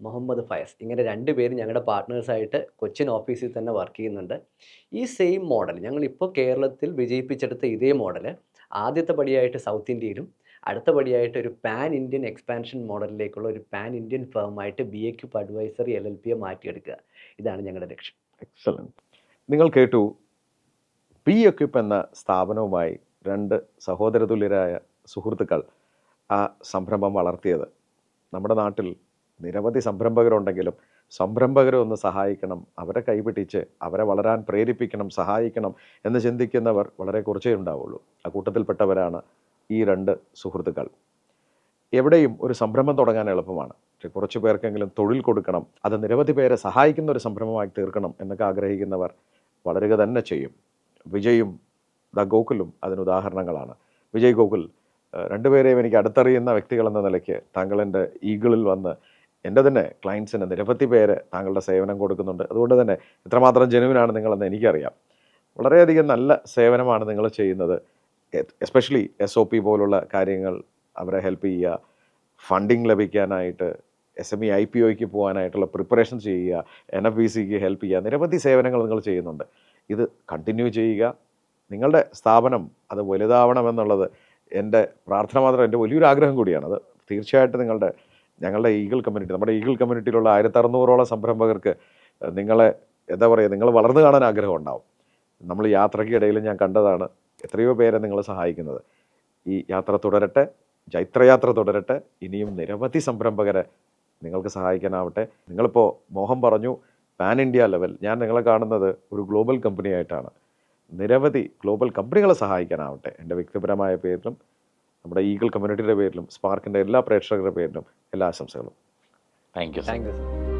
മുഹമ്മദ് ഫയസ്, ഇങ്ങനെ 2 പേര് ഞങ്ങളുടെ പാർട്ട്നേഴ്സായിട്ട് കൊച്ചിൻ ഓഫീസിൽ തന്നെ വർക്ക് ചെയ്യുന്നുണ്ട്. ഈ സെയിം മോഡൽ ഞങ്ങളിപ്പോൾ കേരളത്തിൽ വിജയിപ്പിച്ചെടുത്ത ഇതേ മോഡൽ ആദ്യത്തെ പടിയായിട്ട് സൗത്ത് ഇന്ത്യയിലും അടുത്ത പടിയായിട്ട് ഒരു പാൻ ഇന്ത്യൻ എക്സ്പാൻഷൻ മോഡലിലേക്കുള്ള ഒരു പാൻ ഇന്ത്യൻ ഫേമായിട്ട് BAQ അഡ്വൈസറി LLPയെ മാറ്റിയെടുക്കുക. ഇതാണ് ഞങ്ങളുടെ ലക്ഷ്യം. എക്സലൻറ്റ്. നിങ്ങൾ കേട്ടു BAQ എന്ന സ്ഥാപനവുമായി 2 സഹോദരതുല്യരായ സുഹൃത്തുക്കൾ ആ സംരംഭം വളർത്തിയത്. നമ്മുടെ നാട്ടിൽ നിരവധി സംരംഭകരുണ്ടെങ്കിലും സംരംഭകരെ ഒന്ന് സഹായിക്കണം, അവരെ കൈപിടിച്ച് അവരെ വളരാൻ പ്രേരിപ്പിക്കണം, സഹായിക്കണം എന്ന് ചിന്തിക്കുന്നവർ വളരെ കുറച്ചേ ഉണ്ടാവുള്ളൂ. ആ കൂട്ടത്തിൽപ്പെട്ടവരാണ് ഈ 2 സുഹൃത്തുക്കൾ. എവിടെയും ഒരു സംരംഭം തുടങ്ങാൻ എളുപ്പമാണ്, പക്ഷെ കുറച്ച് പേർക്കെങ്കിലും തൊഴിൽ കൊടുക്കണം, അത് നിരവധി പേരെ സഹായിക്കുന്ന ഒരു സംരംഭമായി തീർക്കണം എന്നൊക്കെ ആഗ്രഹിക്കുന്നവർ വളരുക തന്നെ ചെയ്യും. വിജയും ഗോകുലും അതിന് ഉദാഹരണങ്ങളാണ്. വിജയ് ഗോകുൽ, 2 പേരെയും എനിക്ക് അടുത്തറിയുന്ന വ്യക്തികളെന്ന നിലയ്ക്ക് താങ്കൾ എൻ്റെ ഈഗിളിൽ വന്ന് എൻ്റെ തന്നെ ക്ലയൻസിന് നിരവധി പേര് താങ്കളുടെ സേവനം കൊടുക്കുന്നുണ്ട്. അതുകൊണ്ട് തന്നെ എത്രമാത്രം ജെനുവിനാണ് നിങ്ങളെന്ന് എനിക്കറിയാം. വളരെയധികം നല്ല സേവനമാണ് നിങ്ങൾ ചെയ്യുന്നത്. എസ്പെഷ്യലി SOP പോലുള്ള കാര്യങ്ങൾ അവരെ ഹെൽപ്പ് ചെയ്യുക, ഫണ്ടിങ് ലഭിക്കാനായിട്ട് SME IPOയ്ക്ക് പോകാനായിട്ടുള്ള പ്രിപ്പറേഷൻ ചെയ്യുക, NFVCക്ക് ഹെൽപ്പ് ചെയ്യുക, നിരവധി സേവനങ്ങൾ നിങ്ങൾ ചെയ്യുന്നുണ്ട്. ഇത് കണ്ടിന്യൂ ചെയ്യുക. നിങ്ങളുടെ സ്ഥാപനം അത് വലുതാവണമെന്നുള്ളത് എൻ്റെ പ്രാർത്ഥന മാത്രം, എൻ്റെ വലിയൊരു ആഗ്രഹം കൂടിയാണ്. അത് തീർച്ചയായിട്ടും ഞങ്ങളുടെ ഈഗിൾ കമ്മ്യൂണിറ്റി, നമ്മുടെ ഈഗിൾ കമ്മ്യൂണിറ്റിയിലുള്ള 1600ഓളം സംരംഭകർക്ക് നിങ്ങളെ എന്താ പറയുക, നിങ്ങൾ വളർന്നു കാണാൻ ആഗ്രഹം ഉണ്ടാവും. നമ്മൾ യാത്രയ്ക്കിടയിൽ ഞാൻ കണ്ടതാണ് എത്രയോ പേരെ നിങ്ങൾ സഹായിക്കുന്നത്. ഈ യാത്ര തുടരട്ടെ, ജൈത്രയാത്ര തുടരട്ടെ. ഇനിയും നിരവധി സംരംഭകരെ നിങ്ങൾക്ക് സഹായിക്കാനാവട്ടെ. നിങ്ങളിപ്പോൾ മോഹൻ പറഞ്ഞു പാൻ ഇന്ത്യ ലെവൽ, ഞാൻ നിങ്ങളെ കാണുന്നത് ഒരു ഗ്ലോബൽ കമ്പനി ആയിട്ടാണ്. നിരവധി ഗ്ലോബൽ കമ്പനികളെ സഹായിക്കാനാവട്ടെ. എൻ്റെ വ്യക്തിപരമായ പേരിലും നമ്മുടെ ഈഗിൾ കമ്മ്യൂണിറ്റിയുടെ പേരിലും സ്പാർക്കിൻ്റെ എല്ലാ പ്രേക്ഷകരുടെ പേരിലും എല്ലാ ആശംസകളും. Thank you. Thank you sir.